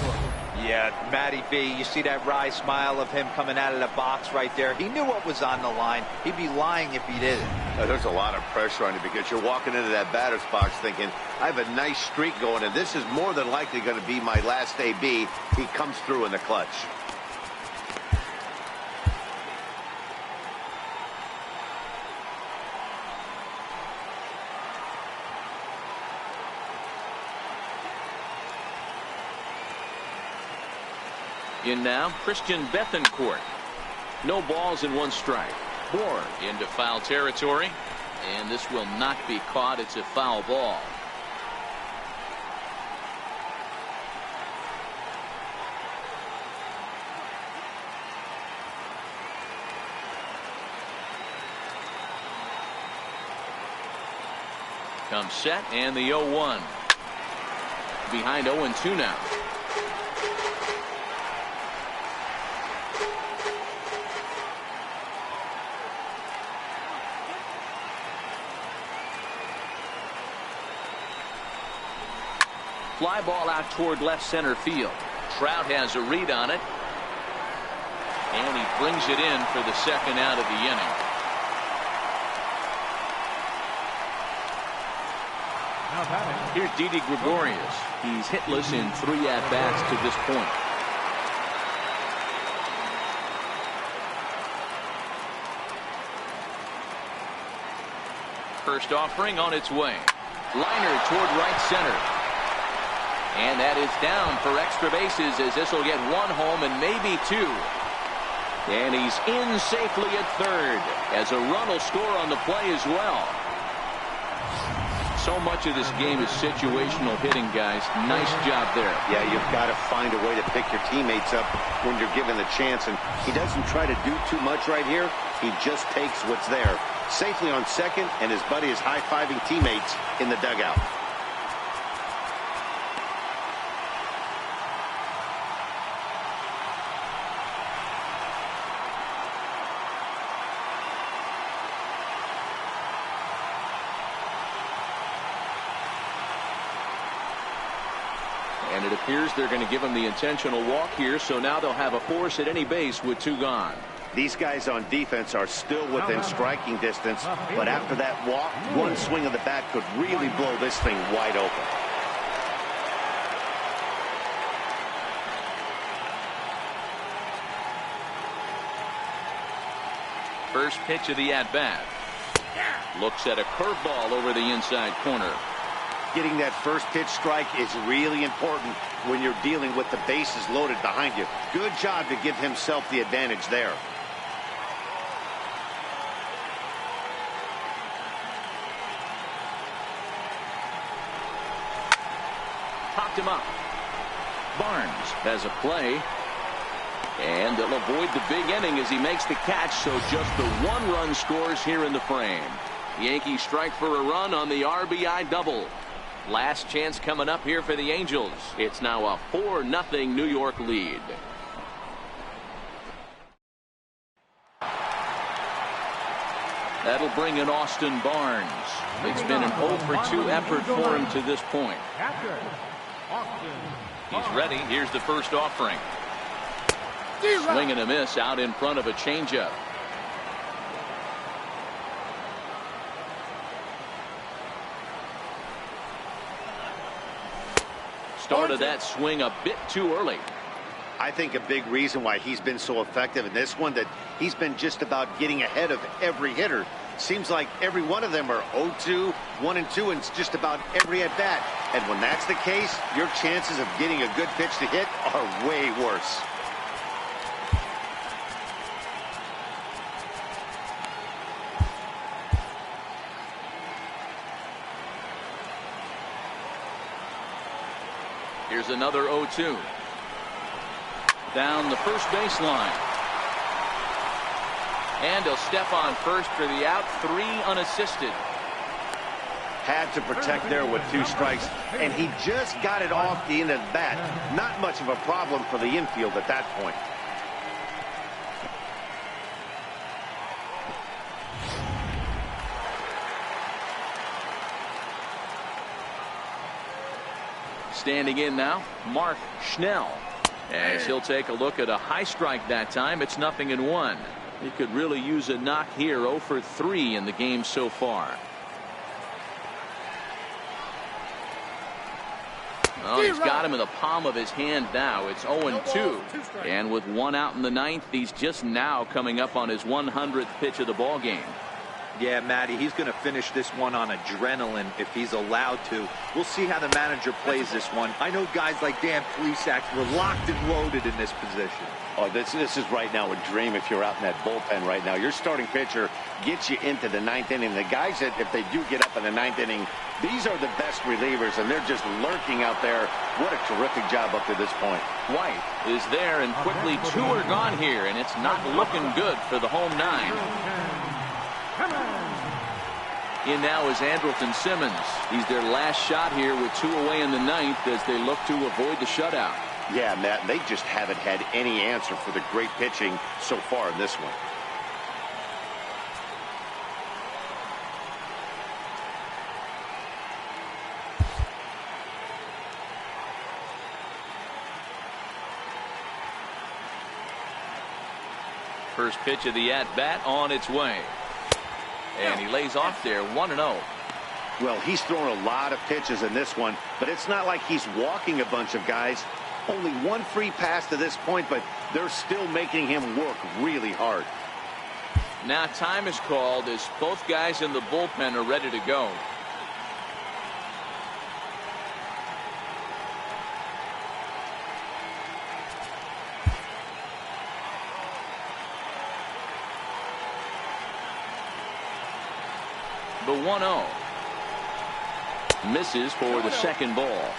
Yeah, Matty V, you see that wry smile of him coming out of the box right there. He knew what was on the line. He'd be lying if he didn't. There's a lot of pressure on you because you're walking into that batter's box thinking, I have a nice streak going, and this is more than likely going to be my last AB. He comes through in the clutch. In now, Christian Bethancourt. No balls and 1 strike. Bourne into foul territory, and this will not be caught. It's a foul ball. Comes set, and the 0-1. Behind 0-2 now. Fly ball out toward left center field. Trout has a read on it, and he brings it in for the 2nd out of the inning. Now batting. Here's Didi Gregorius. He's hitless in 3 at-bats to this point. First offering on its way. Liner toward right center. And that is down for extra bases, as this will get 1 home and maybe 2. And he's in safely at 3rd, as a run will score on the play as well. So much of this game is situational hitting, guys. Nice job there. Yeah, you've got to find a way to pick your teammates up when you're given the chance. And he doesn't try to do too much right here. He just takes what's there. Safely on second, and his buddy is high-fiving teammates in the dugout. And it appears they're going to give him the intentional walk here, so now they'll have a force at any base with 2 gone. These guys on defense are still within striking distance, but after that walk, 1 swing of the bat could really blow this thing wide open. First pitch of the at-bat. Looks at a curveball over the inside corner. Getting that first pitch strike is really important when you're dealing with the bases loaded behind you. Good job to give himself the advantage there. Popped him up. Barnes has a play. And they'll avoid the big inning as he makes the catch, so just the 1 run scores here in the frame. The Yankees strike for a run on the RBI double. Last chance coming up here for the Angels. It's now a 4-0 New York lead. That'll bring in Austin Barnes. It's been an 0-for-2 effort for him to this point. He's ready. Here's the first offering. Swing and a miss out in front of a changeup. Started that swing a bit too early. I think a big reason why he's been so effective in this one, that he's been just about getting ahead of every hitter. Seems like every one of them are 0-2, 1-2, and it's just about every at bat. And when that's the case, your chances of getting a good pitch to hit are way worse. Here's another 0-2. Down the first baseline. And he'll step on first for the out. 3 unassisted. Had to protect there with 2 strikes, and he just got it off the end of the bat. Not much of a problem for the infield at that point. Standing in now, Mark Schnell. As he'll take a look at a high strike that time. It's 0-1. He could really use a knock here. 0 for 3 in the game so far. Oh, he's got him in the palm of his hand now. It's 0-2. And with 1 out in the 9th, he's just now coming up on his 100th pitch of the ball game. Yeah, Matty, he's going to finish this one on adrenaline if he's allowed to. We'll see how the manager plays this one. I know guys like Dan Plesac were locked and loaded in this position. Oh, this is right now a dream if you're out in that bullpen right now. Your starting pitcher gets you into the 9th inning. The guys that, if they do get up in the 9th inning, these are the best relievers, and they're just lurking out there. What a terrific job up to this point. White is there, and quickly 2 are gone here, and it's not looking good for the home 9. In now is Andrelton Simmons. He's their last shot here with 2 away in the 9th as they look to avoid the shutout. Yeah, Matt, they just haven't had any answer for the great pitching so far in this one. First pitch of the at-bat on its way. And he lays off there, 1-0. Well, he's thrown a lot of pitches in this one, but it's not like he's walking a bunch of guys. Only 1 free pass to this point, but they're still making him work really hard. Now time is called as both guys in the bullpen are ready to go. The 1-0 misses for the second ball.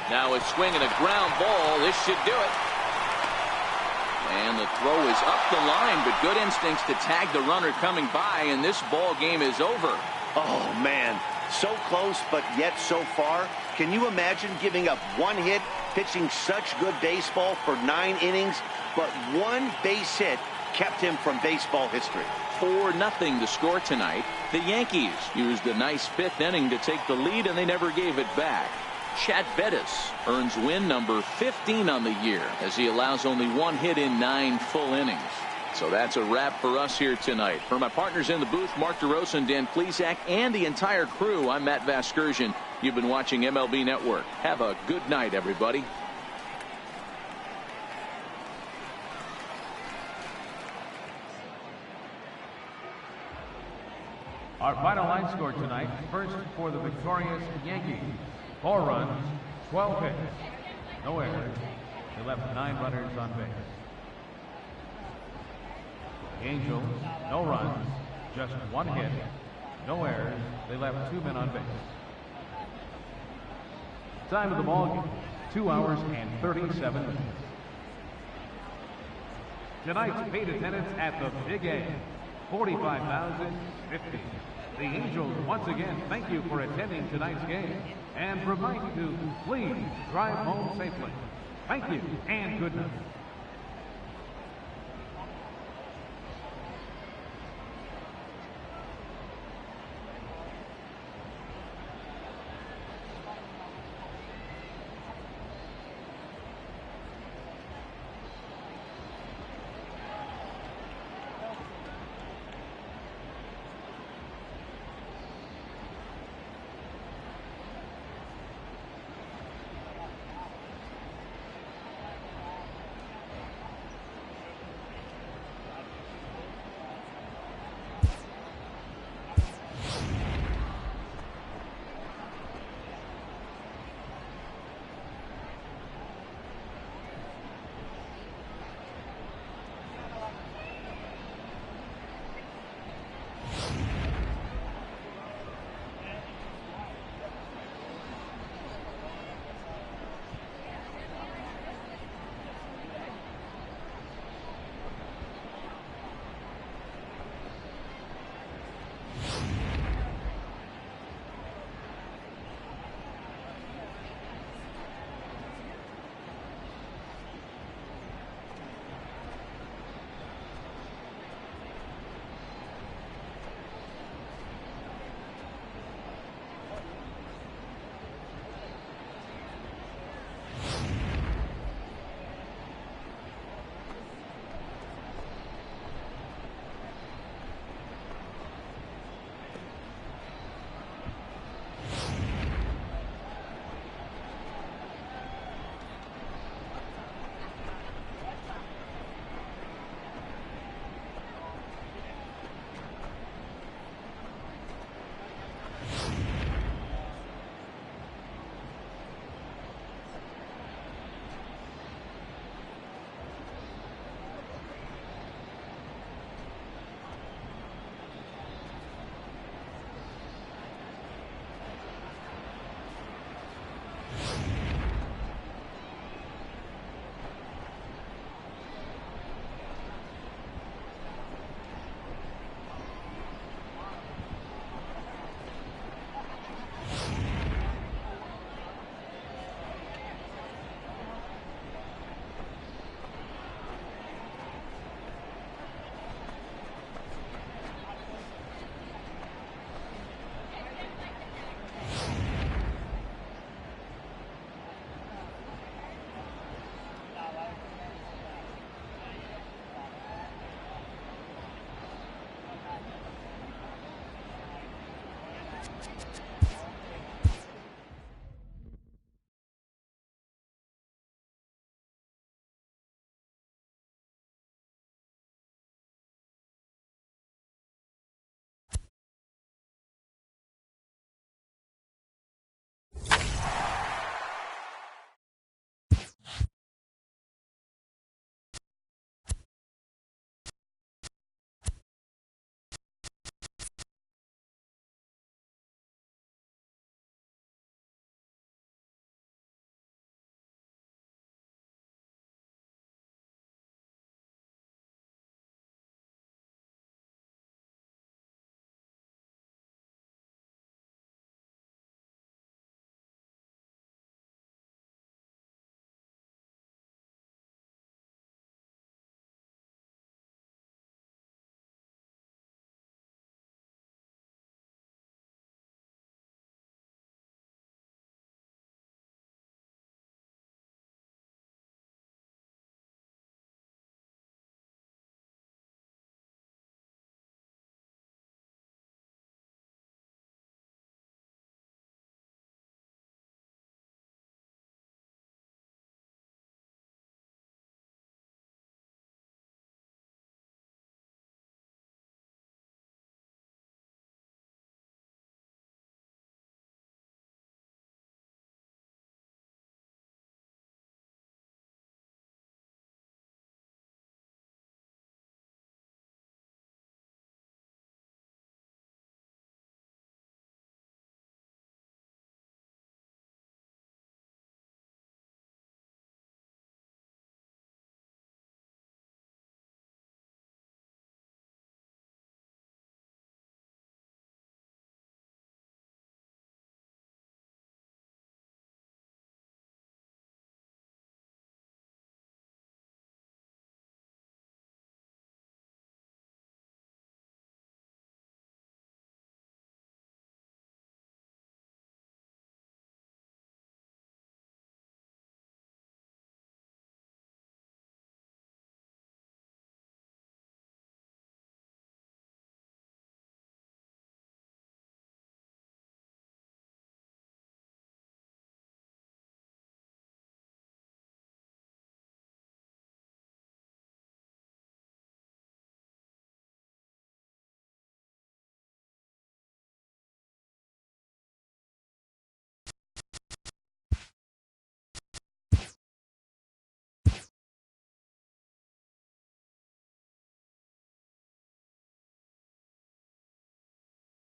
Now a swing and a ground ball. This should do it. And the throw is up the line, but good instincts to tag the runner coming by, and this ball game is over. Oh, man. So close, but yet so far. Can you imagine giving up 1 hit, pitching such good baseball for 9 innings, but 1 base hit kept him from baseball history? 4-0 the score tonight. The Yankees used a nice 5th inning to take the lead, and they never gave it back. Chad Bettis earns win number 15 on the year as he allows only 1 hit in 9 full innings. So that's a wrap for us here tonight. For my partners in the booth, Mark DeRosa and Dan Plesac, and the entire crew, I'm Matt Vasgersian. You've been watching MLB Network. Have a good night, everybody. Our final line score tonight, first for the victorious Yankees. 4 runs, 12 hits, no errors. They left 9 runners on base. Angels, no runs, just 1 hit, no errors. They left 2 men on base. Time of the ball game, 2 hours and 37 minutes. Tonight's paid attendance at the Big A, 45,050. The Angels once again thank you for attending tonight's game and remind you to please drive home safely. Thank you and good night.